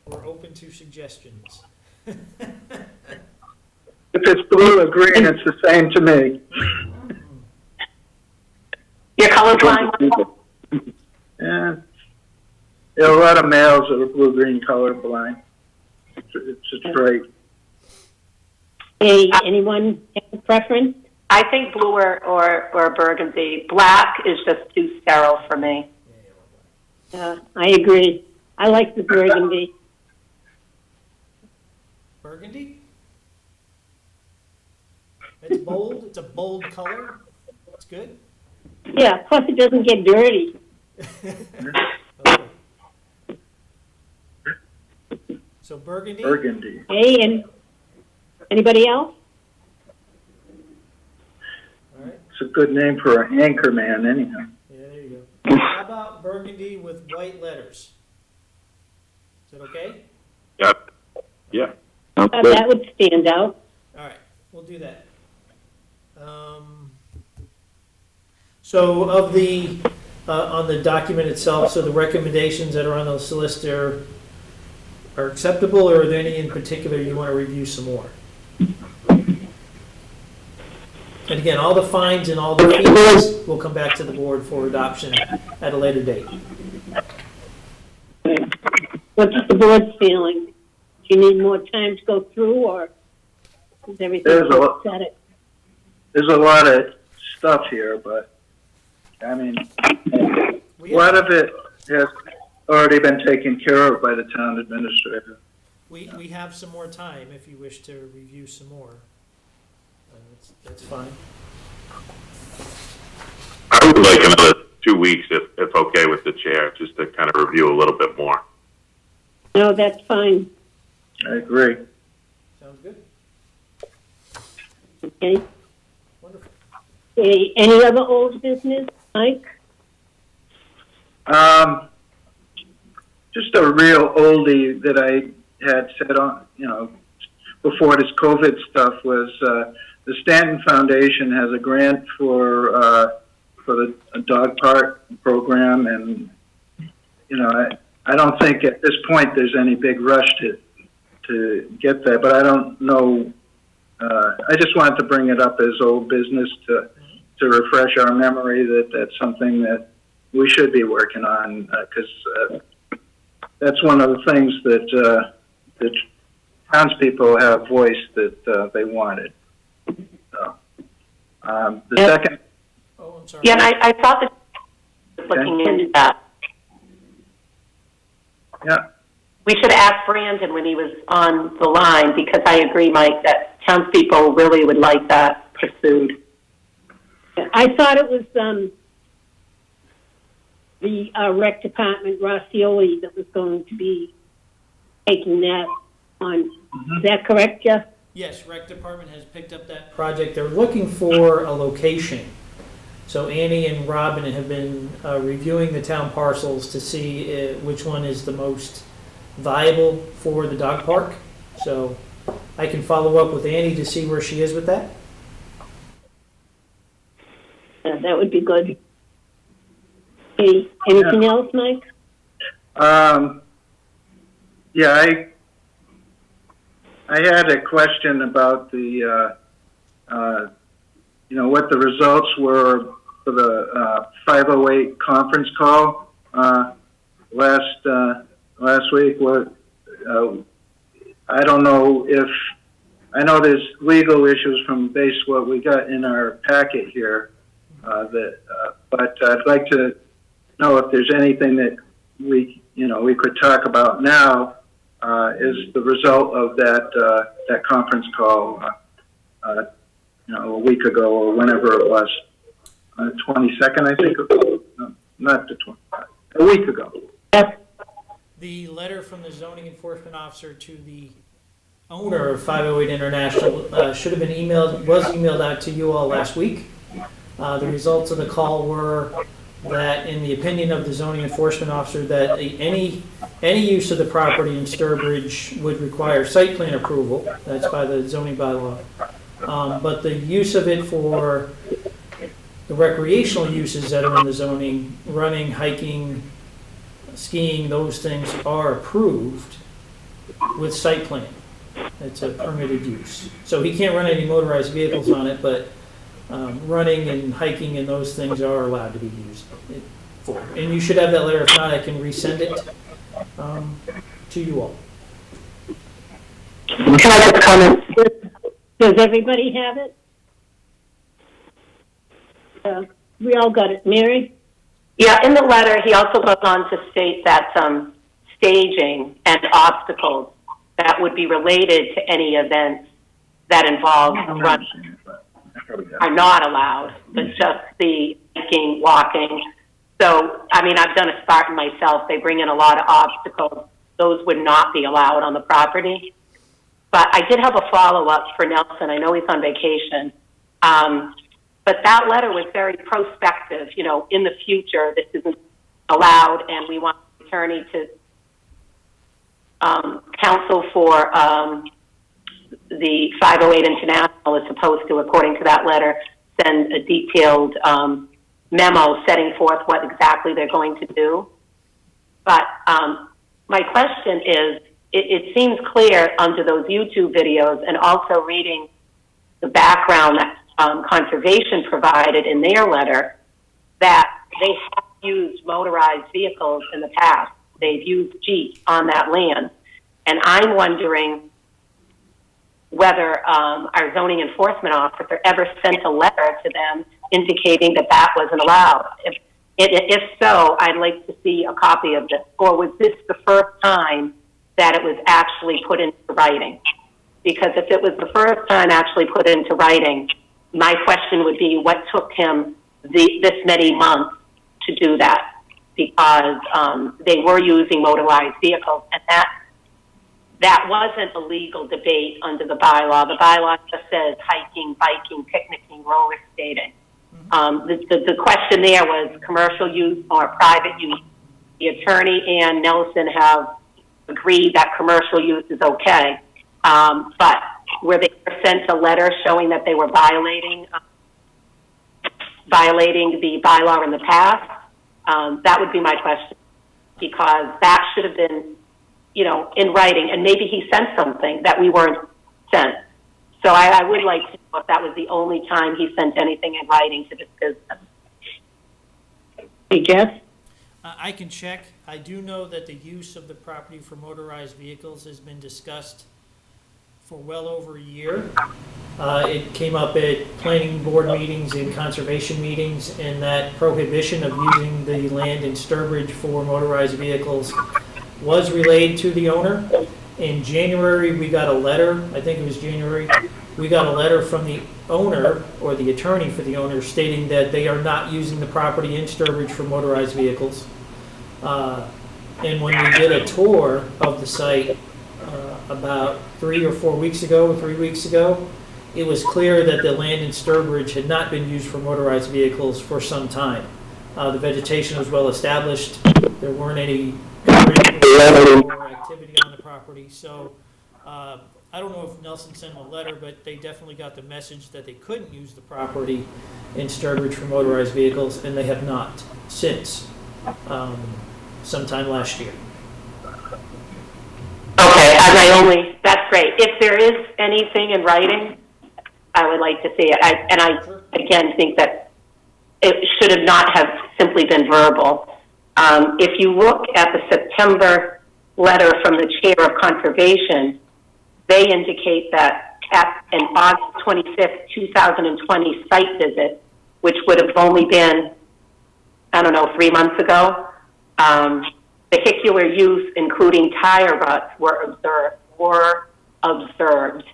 we're open to suggestions. If it's blue or green, it's the same to me. You're colorblind? Yeah. There are a lot of males that are blue-green colorblind. It's just great. Hey, anyone have a preference? I think blue or burgundy. Black is just too sterile for me. I agree. I like the burgundy. Burgundy? It's bold. It's a bold color. It's good. Yeah, plus it doesn't get dirty. Okay. So burgundy? Burgundy. Hey, and anybody else? All right. It's a good name for an anchor man, anyhow. Yeah, there you go. How about burgundy with white letters? Is that okay? Yep. Yeah. That would stand out. All right, we'll do that. So of the, on the document itself, so the recommendations that are on the solicitor are acceptable, or are there any in particular you want to review some more? And again, all the fines and all the fees will come back to the board for adoption at a later date. What's the board's feeling? Do you need more time to go through, or is everything set it? There's a lot of stuff here, but, I mean, a lot of it has already been taken care of by the town administrator. We have some more time if you wish to review some more. That's fine. I would like another 2 weeks if okay with the chair, just to kind of review a little bit more. No, that's fine. I agree. Sounds good. Okay. Wonderful. Okay. Any other old business, Mike? Just a real oldie that I had said on, before this COVID stuff was, the Stanton Foundation has a grant for the dog park program, and I don't think at this point there's any big rush to get that, but I don't know. I just wanted to bring it up as old business to refresh our memory that that's something that we should be working on, because that's one of the things that that townspeople have voiced that they wanted. So, the second. Oh, I'm sorry. Yeah, and I thought that looking into that. Yeah. We should ask Brandon when he was on the line, because I agree, Mike, that townspeople really would like that pursued. I thought it was the rec department, Rossioli, that was going to be taking that on. Is that correct, Jeff? Yes, rec department has picked up that project. They're looking for a location. So Annie and Robin have been reviewing the town parcels to see which one is the most viable for the dog park. So I can follow up with Annie to see where she is with that. Yeah, that would be good. Okay. Anything else, Mike? Yeah, I had a question about the, what the results were for the 508 conference call last week. I don't know if, I know there's legal issues from base what we got in our packet here, but I'd like to know if there's anything that we could talk about now is the result of that conference call, a week ago or whenever it was, 22nd, I think. No, not the 20th, a week ago. The letter from the zoning enforcement officer to the owner of 508 International should have been was emailed out to you all last week. The results of the call were that, in the opinion of the zoning enforcement officer, that any any use of the property in Sturbridge would require site plan approval. That's by the zoning bylaw. But the use of it for the recreational uses that are in the zoning, running, hiking, skiing, those things are approved with site plan. It's a permitted use. So he can't run any motorized vehicles on it, but running and hiking and those things are allowed to be used for. And you should have that letter. If not, I can resend it to you all. Can I just comment? Does everybody have it? We all got it. Mary? Yeah, in the letter, he also goes on to state that staging and obstacles that would be related to any events that involve running are not allowed, but just the hiking, walking. So, I mean, I've done a Spartan myself. They bring in a lot of obstacles. Those would not be allowed on the property. But I did have a follow-up for Nelson. I know he's on vacation. But that letter was very prospective. You know, in the future, this isn't allowed, and we want the attorney to counsel for the 508 International is supposed to, according to that letter, send a detailed memo setting forth what exactly they're going to do. But my question is, it seems clear under those YouTube videos and also reading the background that Conservation provided in their letter that they have used motorized vehicles in the past. They've used Jeeps on that land. And I'm wondering whether our zoning enforcement officer ever sent a letter to them indicating that that wasn't allowed. If so, I'd like to see a copy of this. Or was this the first time that it was actually put into writing? Because if it was the first time actually put into writing, my question would be, what took him this many months to do that? Because they were using motorized vehicles, and that wasn't a legal debate under the bylaw. The bylaw just says hiking, biking, picnicking, roller skating. The question there was commercial use or private use. The attorney and Nelson have agreed that commercial use is okay, but were they sent a letter showing that they were violating the bylaw in the past? That would be my question, because that should have been, in writing, and maybe he sent something that we weren't sent. So I would like to know if that was the only time he sent anything in writing to this business. Hey, Jeff? I can check. I do know that the use of the property for motorized vehicles has been discussed for well over a year. It came up at planning board meetings and conservation meetings, and that prohibition of using the land in Sturbridge for motorized vehicles was relayed to the owner. In January, we got a letter, I think it was January, we got a letter from the owner, or the attorney for the owner, stating that they are not using the property in Sturbridge for motorized vehicles. And when we did a tour of the site about 3 weeks ago, it was clear that the land in Sturbridge had not been used for motorized vehicles for some time. The vegetation was well established. There weren't any activity on the property. So I don't know if Nelson sent them a letter, but they definitely got the message that they couldn't use the property in Sturbridge for motorized vehicles, and they have not since sometime last year. Okay, that's great. If there is anything in writing, I would like to see it. I again think that it should have not have simply been verbal. If you look at the September letter from the chair of conservation, they indicate that at an August 25th, 2020 site visit, which would have only been, 3 months ago, vehicular use, including tire ruts, were observed.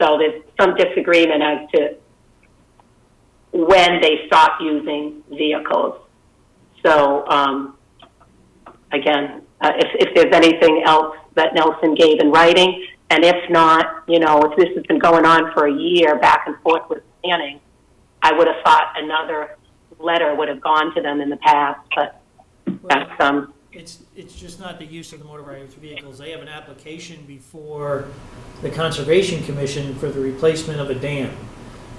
So there's some disagreement as to when they stopped using vehicles. So again, if there's anything else that Nelson gave in writing, and if not, if this has been going on for a year back and forth with planning, I would have thought another letter would have gone to them in the past, but that's it's just not the use of the motorized vehicles. They have an application before the Conservation Commission for the replacement of a dam.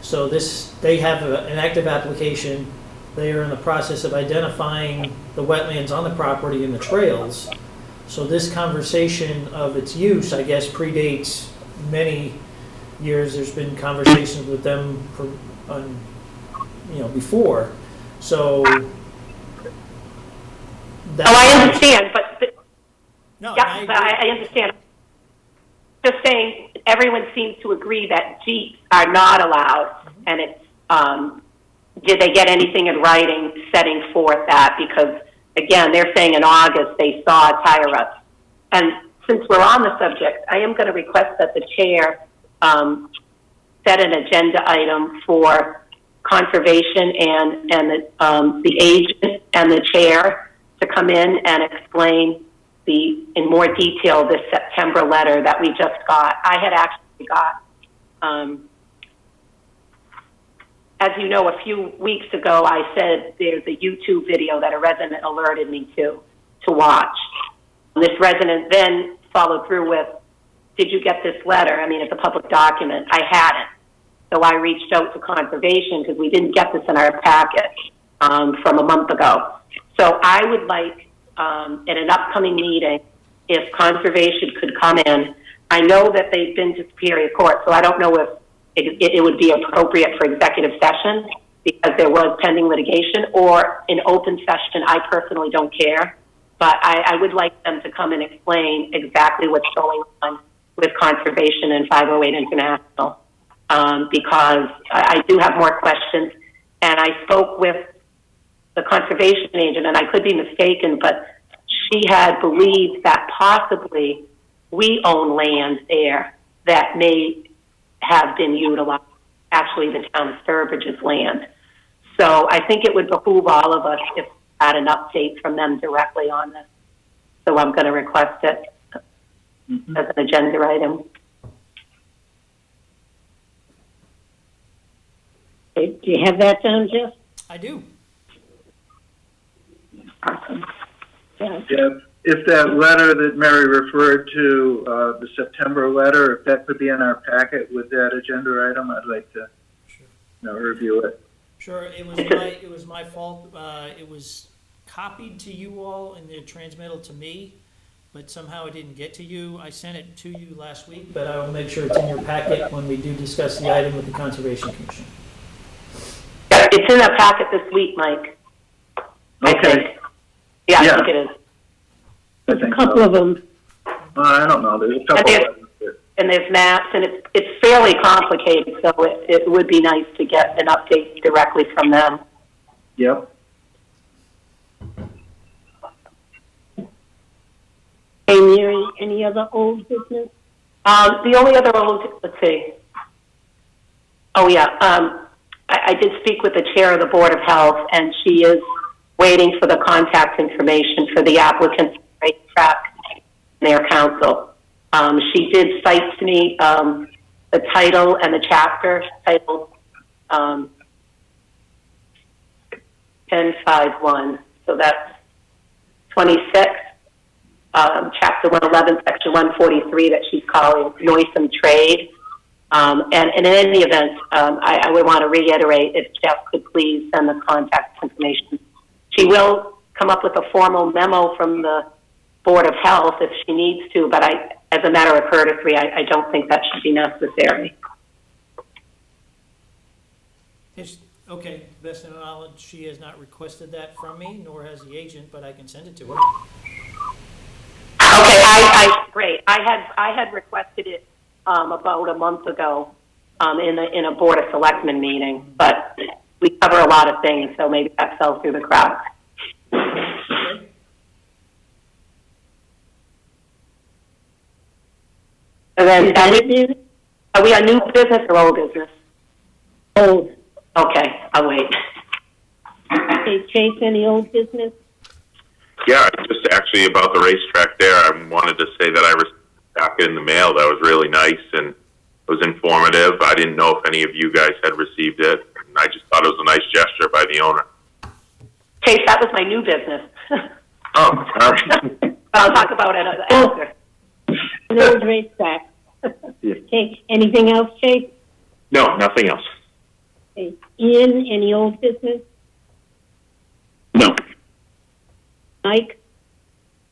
So they have an active application. They are in the process of identifying the wetlands on the property and the trails. So this conversation of its use, I guess, predates many years. There's been conversations with them before. So. I understand, but no, yeah, I understand. Just saying, everyone seems to agree that Jeeps are not allowed, and it's, did they get anything in writing setting forth that? Because, again, they're saying in August they saw a tire rust. And since we're on the subject, I am going to request that the chair set an agenda item for conservation and the agent and the chair to come in and explain in more detail this September letter that we just got. I had actually got, as you know, a few weeks ago, I said there's a YouTube video that a resident alerted me to watch. This resident then followed through with, did you get this letter? I mean, it's a public document. I hadn't. So I reached out to conservation because we didn't get this in our packet from a month ago. So I would like, at an upcoming meeting, if conservation could come in. I know that they've been to Superior Court, so I don't know if it would be appropriate for executive session because there was pending litigation, or in open session. I personally don't care, but I would like them to come and explain exactly what's going on with conservation and 508 International, because I do have more questions. And I spoke with the conservation agent, and I could be mistaken, but she had believed that possibly we own land there that may have been utilized, actually the town of Sturbridge's land. So I think it would behoove all of us if we had an update from them directly on this. So I'm going to request it as an agenda item. Okay, do you have that down, Jeff? I do. Awesome. Yeah. Yeah, if that letter that Mary referred to, the September letter, if that could be in our packet with that agenda item, I'd like to review it. Sure, it was my fault. It was copied to you all and then transmitted to me, but somehow it didn't get to you. I sent it to you last week, but I will make sure it's in your packet when we do discuss the item with the Conservation Commission. It's in our packet this week, Mike. I think. Yeah, I think it is. There's a couple of them. I don't know. There's a couple of them. And there's maps, and it's fairly complicated, so it would be nice to get an update directly from them. Yep. Hey, Mary, any other old business? The only other let's see. Oh, yeah. I did speak with the chair of the Board of Health, and she is waiting for the contact information for the applicants to track their counsel. She did cite to me the title and the chapter titled 1051. So that's 26, chapter 111, section 143 that she's calling noisome trade. And in any event, I would want to reiterate if Jeff could please send the contact information. She will come up with a formal memo from the Board of Health if she needs to, but as a matter of courtesy, I don't think that should be necessary. Okay, best of knowledge, she has not requested that from me, nor has the agent, but I can send it to her. Okay, great. I had requested it about a month ago in a Board of Selectmen meeting, but we cover a lot of things, so maybe that fell through the cracks. Okay. And then, are we on new business or old business? Old. Okay, I'll wait. Hey, Chase, any old business? Yeah, just actually about the racetrack there, I wanted to say that I received a packet in the mail that was really nice and it was informative. I didn't know if any of you guys had received it, and I just thought it was a nice gesture by the owner. Chase, that was my new business. Oh, all right. I'll talk about it after. No racetrack. Yeah. Okay, anything else, Chase? No, nothing else. Okay. Ian, any old business? No. Mike?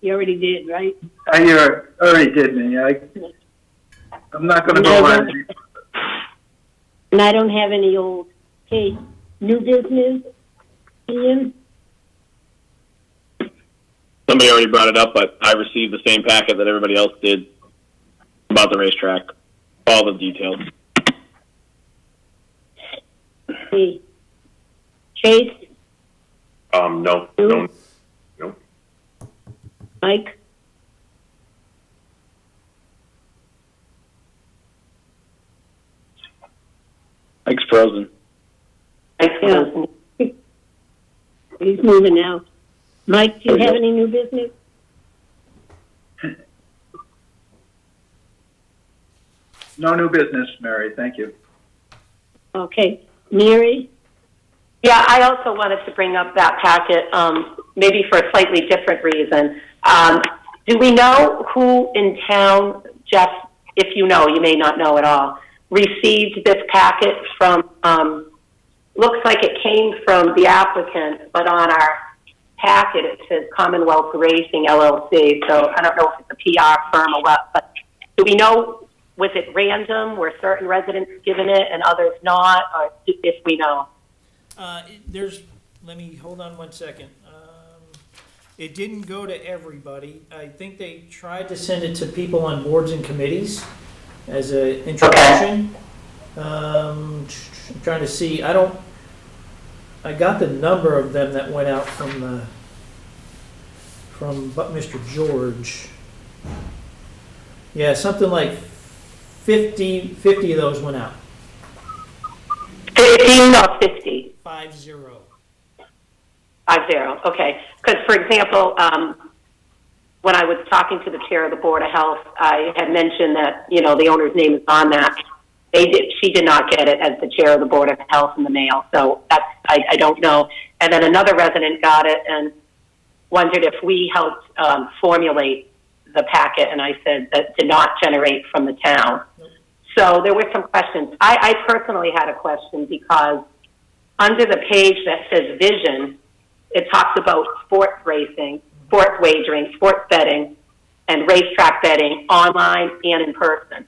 You already did, right? You already did me. I'm not going to go on. And I don't have any old. Okay, new business? Ian? Somebody already brought it up, but I received the same packet that everybody else did about the racetrack, all the details. Okay. Chase? No. Mike? Mike's frozen. Yeah. He's moving now. Mike, do you have any new business? No new business, Mary. Thank you. Okay. Mary? Yeah, I also wanted to bring up that packet, maybe for a slightly different reason. Do we know who in town, Jeff, if you know, you may not know at all, received this packet from, looks like it came from the applicant, but on our packet it says Commonwealth Racing LLC, so I don't know if it's a PR firm or what, but do we know, was it random? Were certain residents given it and others not, or if we know? Let me, hold on one second. It didn't go to everybody. I think they tried to send it to people on boards and committees as an introduction. I'm trying to see, I got the number of them that went out from Mr. George. Yeah, something like 50 of those went out. 15 or 50? 50. 50, okay. Because, for example, when I was talking to the chair of the Board of Health, I had mentioned that, the owner's name is on that. She did not get it as the chair of the Board of Health in the mail, so that's, I don't know. And then another resident got it and wondered if we helped formulate the packet, and I said that did not generate from the town. Nope. So there were some questions. I personally had a question because under the page that says vision, it talks about sports racing, sports wagering, sports betting, and racetrack betting online and in person.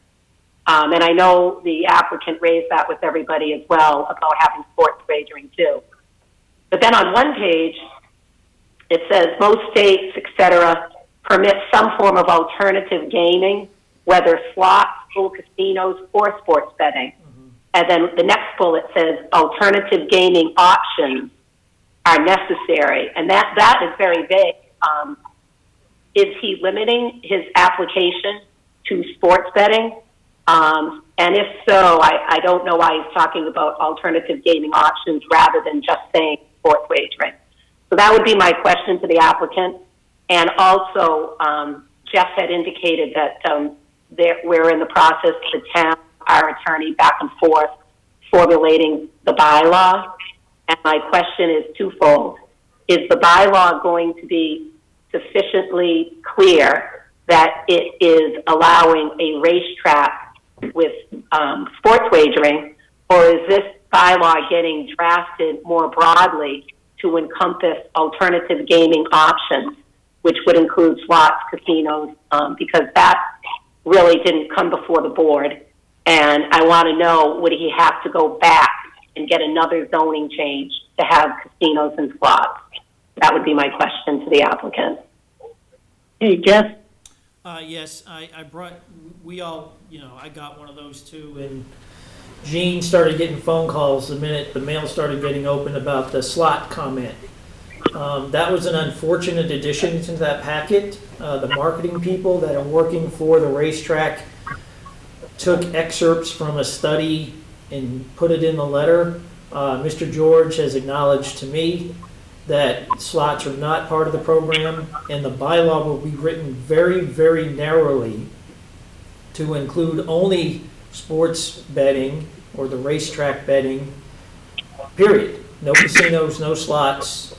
And I know the applicant raised that with everybody as well about having sports wagering too. But then on one page, it says most states, et cetera, permit some form of alternative gaming, whether slots, pool casinos, or sports betting. Mm-hmm. And then the next bullet says alternative gaming options are necessary. And that is very vague. Is he limiting his application to sports betting? And if so, I don't know why he's talking about alternative gaming options rather than just saying sports wagering. So that would be my question to the applicant. And also, Jeff had indicated that we're in the process, the town, our attorney, back and forth, formulating the bylaw. And my question is twofold. Is the bylaw going to be sufficiently clear that it is allowing a racetrack with sports wagering, or is this bylaw getting drafted more broadly to encompass alternative gaming options, which would include slots, casinos, because that really didn't come before the board. And I want to know, would he have to go back and get another zoning change to have casinos and slots? That would be my question to the applicant. Hey, Jeff? Yes, I got one of those too, and Gene started getting phone calls the minute the mail started getting open about the slot comment. That was an unfortunate addition to that packet. The marketing people that are working for the racetrack took excerpts from a study and put it in the letter. Mr. George has acknowledged to me that slots are not part of the program, and the bylaw will be written very, very narrowly to include only sports betting or the racetrack betting, period. No casinos, no slots,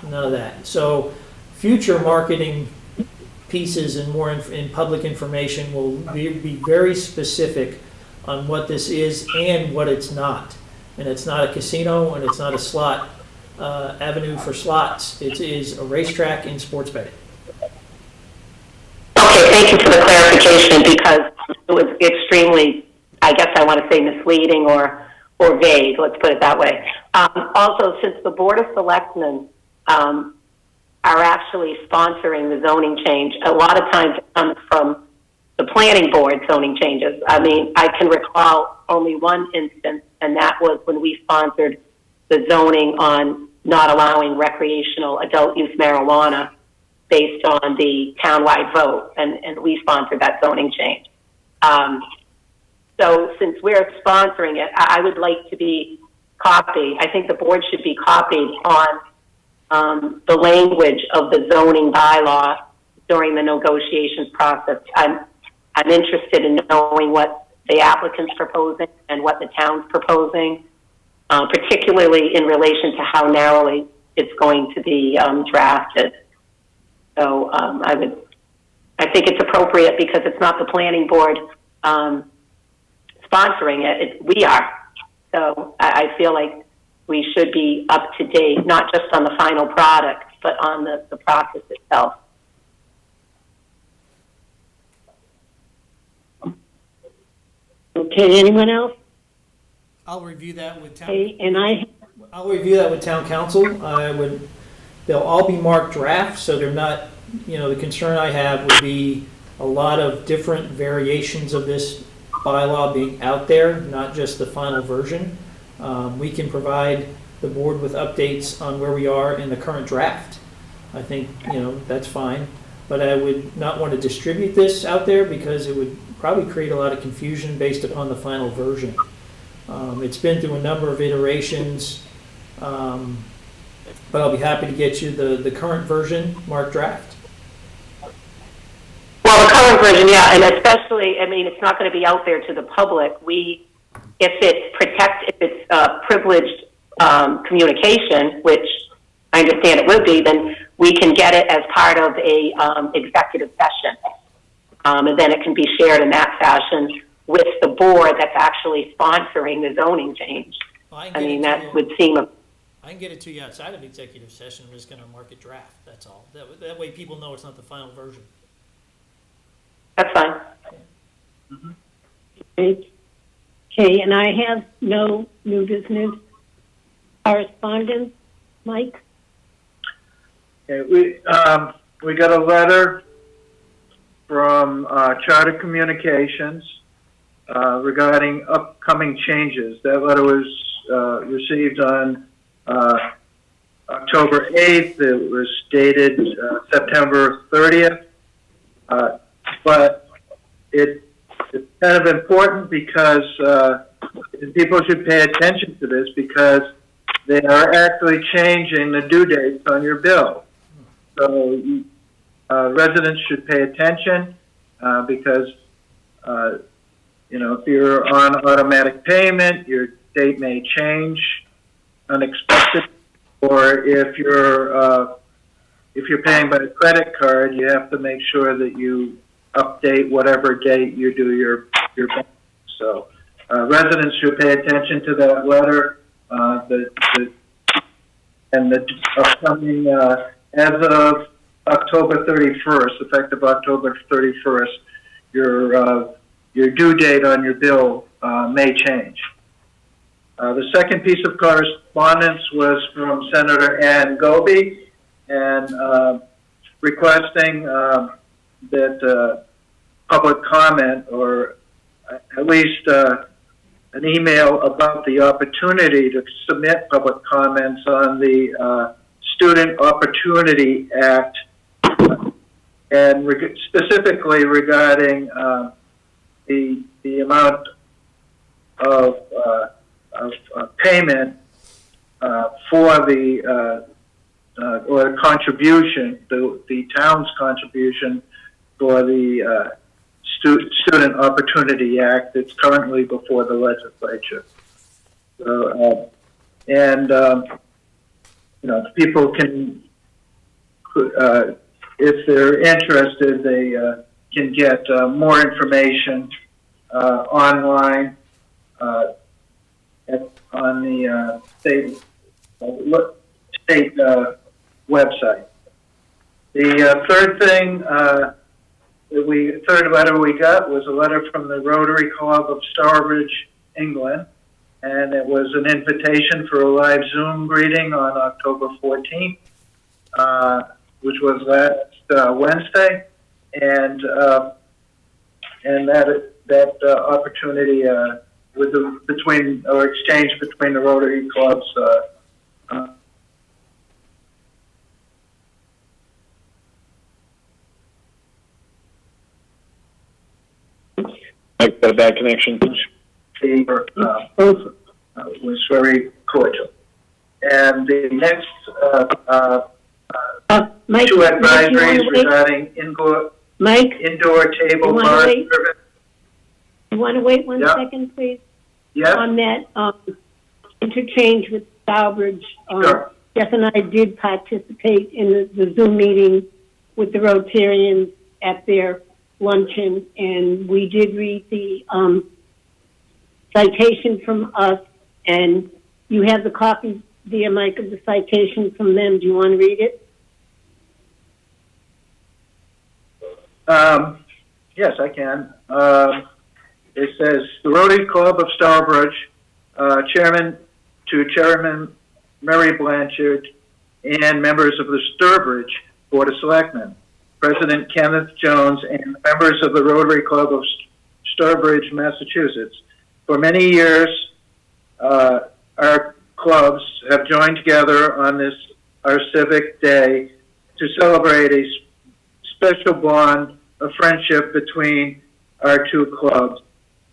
none of that. So future marketing pieces and more in public information will be very specific on what this is and what it's not. And it's not a casino and it's not a slot avenue for slots. It is a racetrack in sports betting. Okay, thank you for the clarification because it was extremely, I guess I want to say misleading or vague, let's put it that way. Also, since the Board of Selectmen are actually sponsoring the zoning change, a lot of times it comes from the planning board zoning changes. I mean, I can recall only one instance, and that was when we sponsored the zoning on not allowing recreational adult use marijuana based on the townwide vote, and we sponsored that zoning change. So since we're sponsoring it, I would like to be copied. I think the board should be copied on the language of the zoning bylaw during the negotiations process. I'm interested in knowing what the applicant's proposing and what the town's proposing, particularly in relation to how narrowly it's going to be drafted. So I think it's appropriate because it's not the planning board sponsoring it, we are. So I feel like we should be up to date, not just on the final product, but on the process itself. Okay, anyone else? I'll review that with town. Okay, and I'll review that with town council. They'll all be marked drafts, so they're not, the concern I have would be a lot of different variations of this bylaw being out there, not just the final version. We can provide the board with updates on where we are in the current draft. I think, that's fine. But I would not want to distribute this out there because it would probably create a lot of confusion based upon the final version. It's been through a number of iterations, but I'll be happy to get you the current version marked draft. Well, the current version, yeah, and especially, I mean, it's not going to be out there to the public. If it's privileged communication, which I understand it would be, then we can get it as part of a executive session, and then it can be shared in that fashion with the board that's actually sponsoring the zoning change. Well, I mean, that would seem I can get it to you outside of executive session. I'm just going to mark it draft. That's all. That way people know it's not the final version. That's fine. Okay, and I have no new business correspondence. Mike? Okay, we got a letter from Charter Communications regarding upcoming changes. That letter was received on October 8th. It was dated September 30th. But it's kind of important because people should pay attention to this because they are actually changing the due dates on your bill. So residents should pay attention because, if you're on automatic payment, your date may change unexpected, or if you're paying by a credit card, you have to make sure that you update whatever date you do your payment. So residents should pay attention to that letter. And the upcoming, as of October 31st, effective October 31st, your due date on your bill may change. The second piece of correspondence was from Senator Ann Goby and requesting that public comment, or at least an email about the opportunity to submit public comments on the Student Opportunity Act, and specifically regarding the amount of payment for the or the contribution, the town's contribution for the Student Opportunity Act that's currently before the legislature. So, people can if they're interested, they can get more information online on the state website. The third letter we got was a letter from the Rotary Club of Starbridge, England, and it was an invitation for a live Zoom greeting on October 14th, which was last Wednesday, and that opportunity with exchange between the Rotary clubs. I've got a bad connection. Was very cordial. And the next Mike, two advisories Mike, regarding indoor table bar service. You want to wait one second, please? Yes. On that interchange with Starbridge, Sure. Jeff and I did participate in the Zoom meeting with the Rotarians at their luncheon, and we did read the citation from us, and you have the copy, dear Mike, of the citation from them. Do you want to read it? Yes, I can. It says, the Rotary Club of Starbridge, Chairman Mary Blanchard, and members of the Sturbridge Board of Selectmen, President Kenneth Jones, and members of the Rotary Club of Sturbridge, Massachusetts. For many years, our clubs have joined together on our civic day to celebrate a special bond of friendship between our two clubs.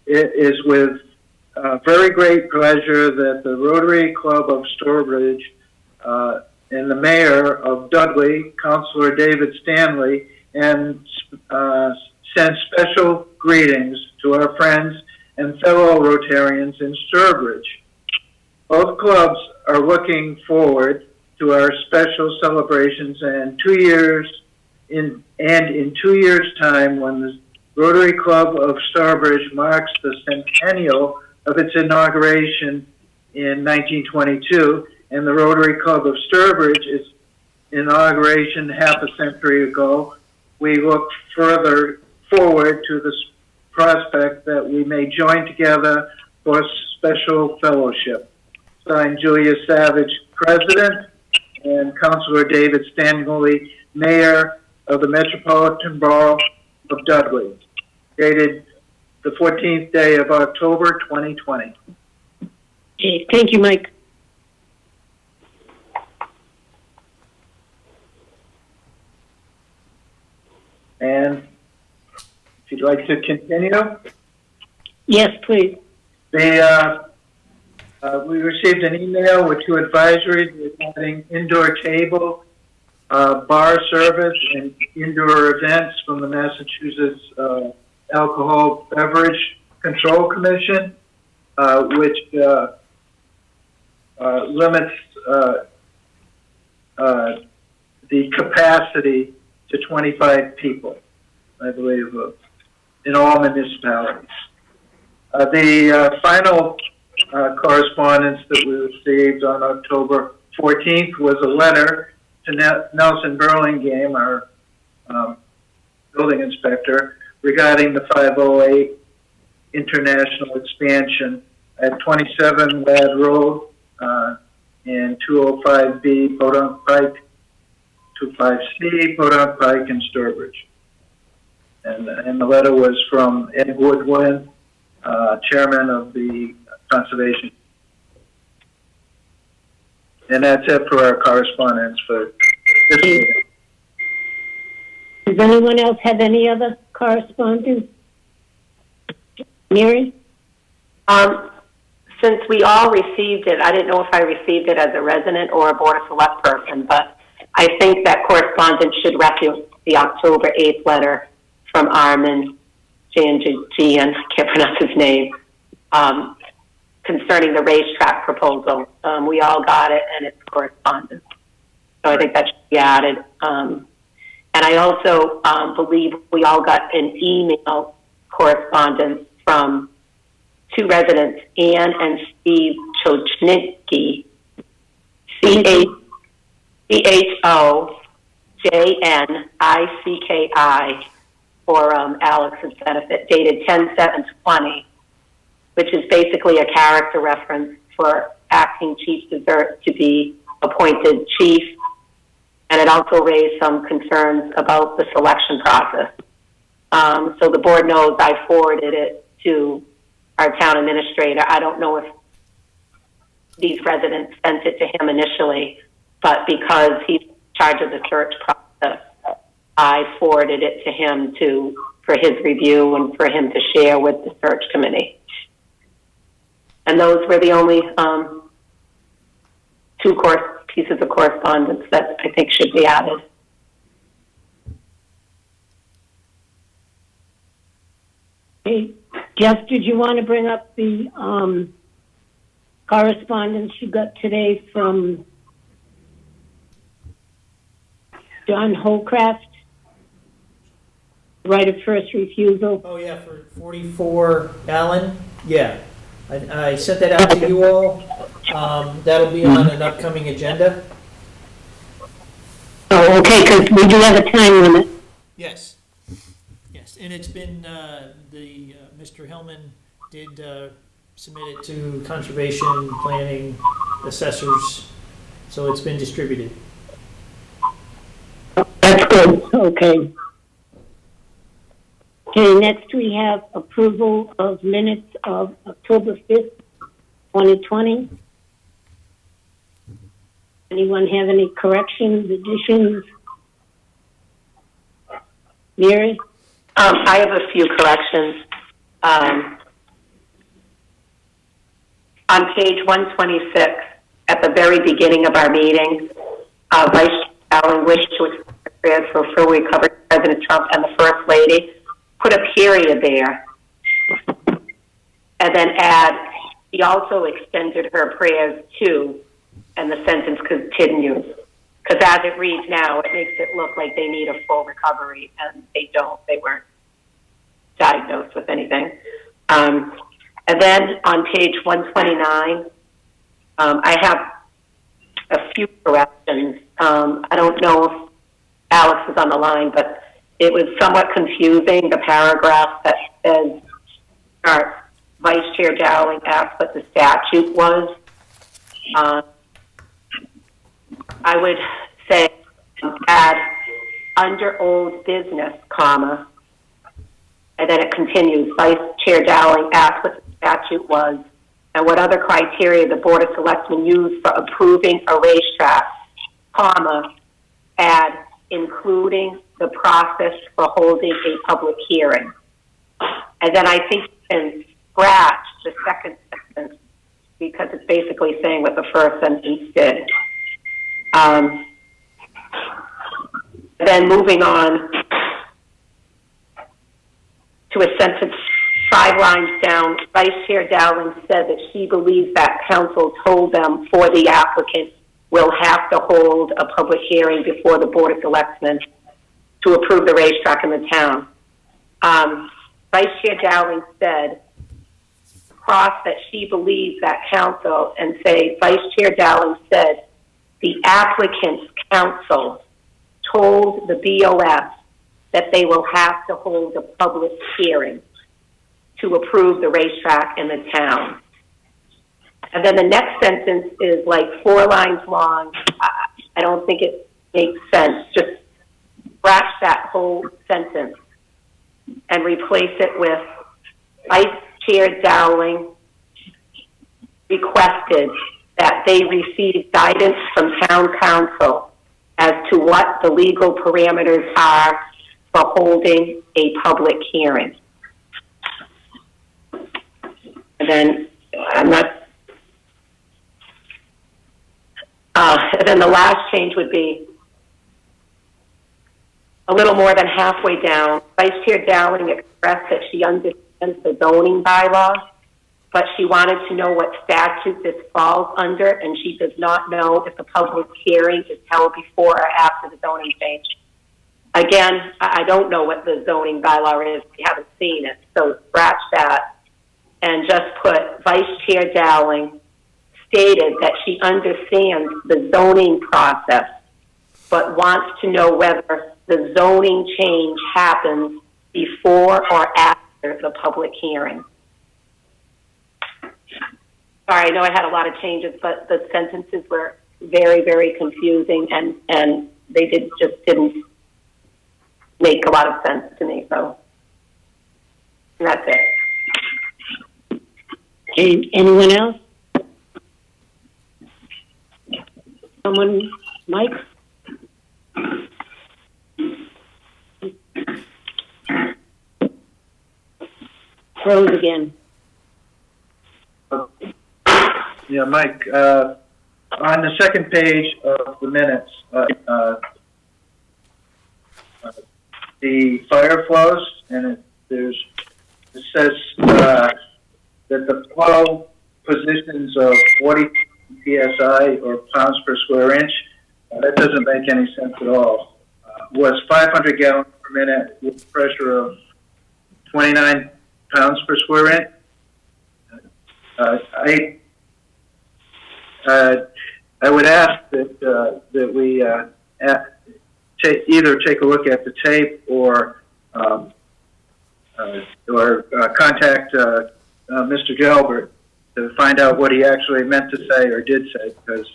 It is with very great pleasure that the Rotary Club of Stourbridge and the Mayor of Dudley, Councilor David Stanley, and send special greetings to our friends and fellow Rotarians in Stourbridge. Both clubs are looking forward to our special celebrations, and in 2 years' time, when the Rotary Club of Stourbridge marks the centennial of its inauguration in 1922, and the Rotary Club of Sturbridge, its inauguration half a century ago, we look further forward to the prospect that we may join together for special fellowship. Signed, Julia Savage, President, and Councilor David Stanley, Mayor of the Metropolitan Borough of Dudley, dated the 14th day of October, 2020. Okay, thank you, Mike. And if you'd like to continue. Yes, please. We received an email with two advisories regarding indoor table, bar service, and indoor events from the Massachusetts Alcohol Beverage Control Commission, which limits the capacity to 25 people, I believe, in all municipalities. The final correspondence that we received on October 14th was a letter to Nelson Burlingame, our building inspector, regarding the 508 international expansion at 27 Lad Road and 205B Podunk Pike, 25C Podunk Pike in Sturbridge. And the letter was from Ed Woodwin, chairman of the Conservation. And that's it for our correspondence for this meeting. Does anyone else have any other correspondence? Mary? Since we all received it, I didn't know if I received it as a resident or a Board of Select person, but I think that correspondence should reference the October 8th letter from Armin Janjian, I can't pronounce his name, concerning the racetrack proposal. We all got it, and it's correspondence. So I think that should be added. And I also believe we all got an email correspondence from two residents, Ann and Steve Chojnicki, CHOJNICKI, for Alex's benefit, dated 10/7/20, which is basically a character reference for acting chief dessert to be appointed chief. And it also raised some concerns about the selection process. So the board knows I forwarded it to our town administrator. I don't know if these residents sent it to him initially, but because he's in charge of the search process, I forwarded it to him for his review and for him to share with the search committee. And those were the only two pieces of correspondence that I think should be added. Hey, Jeff, did you want to bring up the correspondence you got today from John Holcraft? Right of first refusal. Oh, yeah, for 44 Allen, yeah. I sent that out to you all. That'll be on an upcoming agenda. Oh, okay, because we do have a time limit. Yes, yes, and it's been, Mr. Hellman did submit it to Conservation, Planning, Assessors, so it's been distributed. That's good, okay. Okay, next we have approval of minutes of October 5th, 2020. Anyone have any corrections, additions? Mary? I have a few corrections. On page 126, at the very beginning of our meeting, Vice Chair Allen wished to express prayers for full recovery of President Trump and the First Lady. Put a period there. And then add, he also extended her prayers to, and the sentence continues. Because as it reads now, it makes it look like they need a full recovery, and they don't. They weren't diagnosed with anything. And then on page 129, I have a few corrections. I don't know if Alex is on the line, but it was somewhat confusing, the paragraph that says, Vice Chair Dowling asked what the statute was. I would say add under old business, comma, and then it continues. Vice Chair Dowling asked what the statute was and what other criteria the Board of Selectmen used for approving a racetrack, comma, add including the process for holding a public hearing. And then I think you can scratch the second sentence because it's basically saying what the first sentence did. Then moving on to a sentence 5 lines down, Vice Chair Dowling said that she believes that council told them for the applicant will have to hold a public hearing before the Board of Selectmen to approve the racetrack in the town. Vice Chair Dowling said, cross that she believes that council, and say Vice Chair Dowling said the applicant's council told the BOS that they will have to hold a public hearing to approve the racetrack in the town. And then the next sentence is like 4 lines long. I don't think it makes sense. Just scratch that whole sentence and replace it with Vice Chair Dowling requested that they receive guidance from town council as to what the legal parameters are for holding a public hearing. And then and then the last change would be a little more than halfway down. Vice Chair Dowling expressed that she understands the zoning bylaw but she wanted to know what statute this falls under, and she does not know if the public hearing is held before or after the zoning change. Again, I don't know what the zoning bylaw is. We haven't seen it, so scratch that and just put Vice Chair Dowling stated that she understands the zoning process, but wants to know whether the zoning change happens before or after the public hearing. Sorry, I know I had a lot of changes, but the sentences were very, very confusing, and they didn't make a lot of sense to me. So that's it. Okay, anyone else? Someone, Mike? Froze again. Yeah, Mike, on the second page of the minutes, the fire flows, and it says that the flow positions of 40 psi or pounds per square inch. That doesn't make any sense at all. Was 500 gallons per minute with a pressure of 29 pounds per square inch. I would ask that we either take a look at the tape or contact Mr. Gelbert to find out what he actually meant to say or did say, because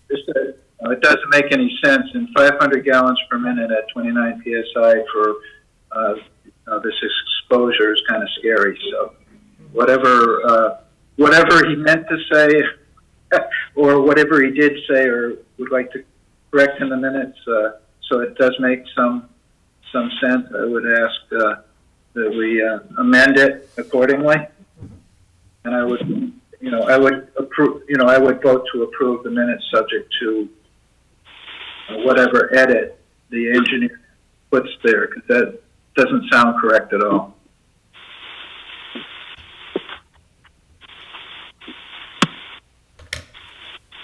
it doesn't make any sense. And 500 gallons per minute at 29 psi for this exposure is kind of scary. So whatever he meant to say or whatever he did say or would like to correct in the minutes, so it does make some sense, I would ask that we amend it accordingly. And I would, I would approve, I would vote to approve the minutes subject to whatever edit the engineer puts there, because that doesn't sound correct at all.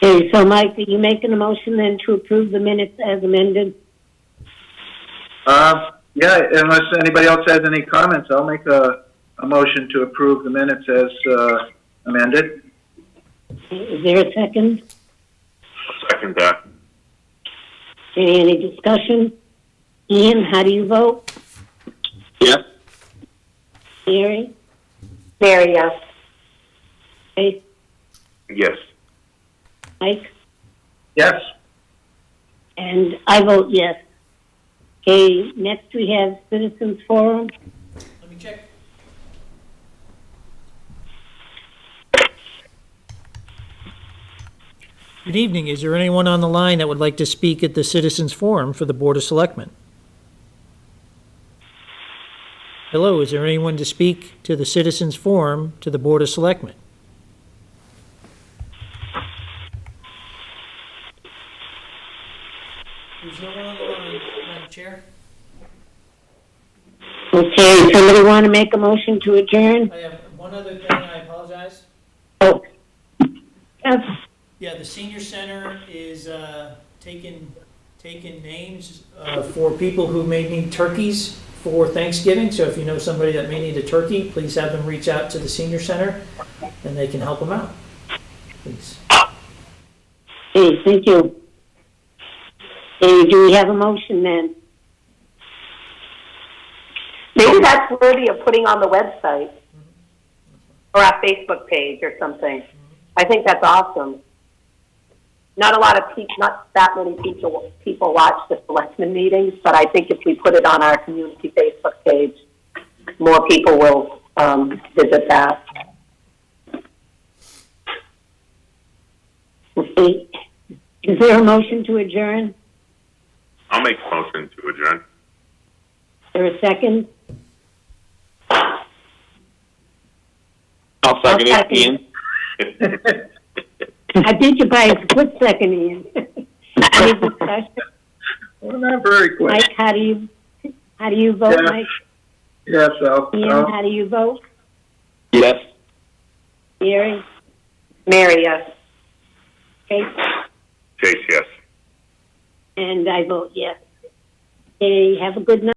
Okay, so Mike, are you making a motion then to approve the minutes as amended? Yeah, unless anybody else has any comments, I'll make a motion to approve the minutes as amended. Is there a second? I'll second that. Okay, any discussion? Ian, how do you vote? Yes. Mary? Mary, yes. Okay, Yes. Mike? Yes. And I vote yes. Okay, next we have Citizens Forum. Let me check. Good evening. Is there anyone on the line that would like to speak at the Citizens Forum for the Board of Selectmen? Hello, is there anyone to speak to the Citizens Forum to the Board of Selectmen? There's no one on the line, Madam Chair. Okay, somebody want to make a motion to adjourn? I have one other thing, I apologize. Oh. Yes. Yeah, the senior center is taking names for people who may need turkeys for Thanksgiving. So if you know somebody that may need a turkey, please have them reach out to the senior center and they can help them out. Please. Okay, thank you. Okay, do we have a motion then? Maybe that's worthy of putting on the website or our Facebook page or something. I think that's awesome. Not that many people watch the Selectmen meetings, but I think if we put it on our community Facebook page, more people will visit that. Okay. Is there a motion to adjourn? I'll make a motion to adjourn. Is there a second? I'll second it, Ian. I did you by a split second, Ian. Any discussion? Well, not very quick. Mike, how do you vote, Yes. Mike? Yes, Ian, how do you vote? Yes. Mary, Mary, yes. Kate, Chase, yes. and I vote yes. Okay, have a good night.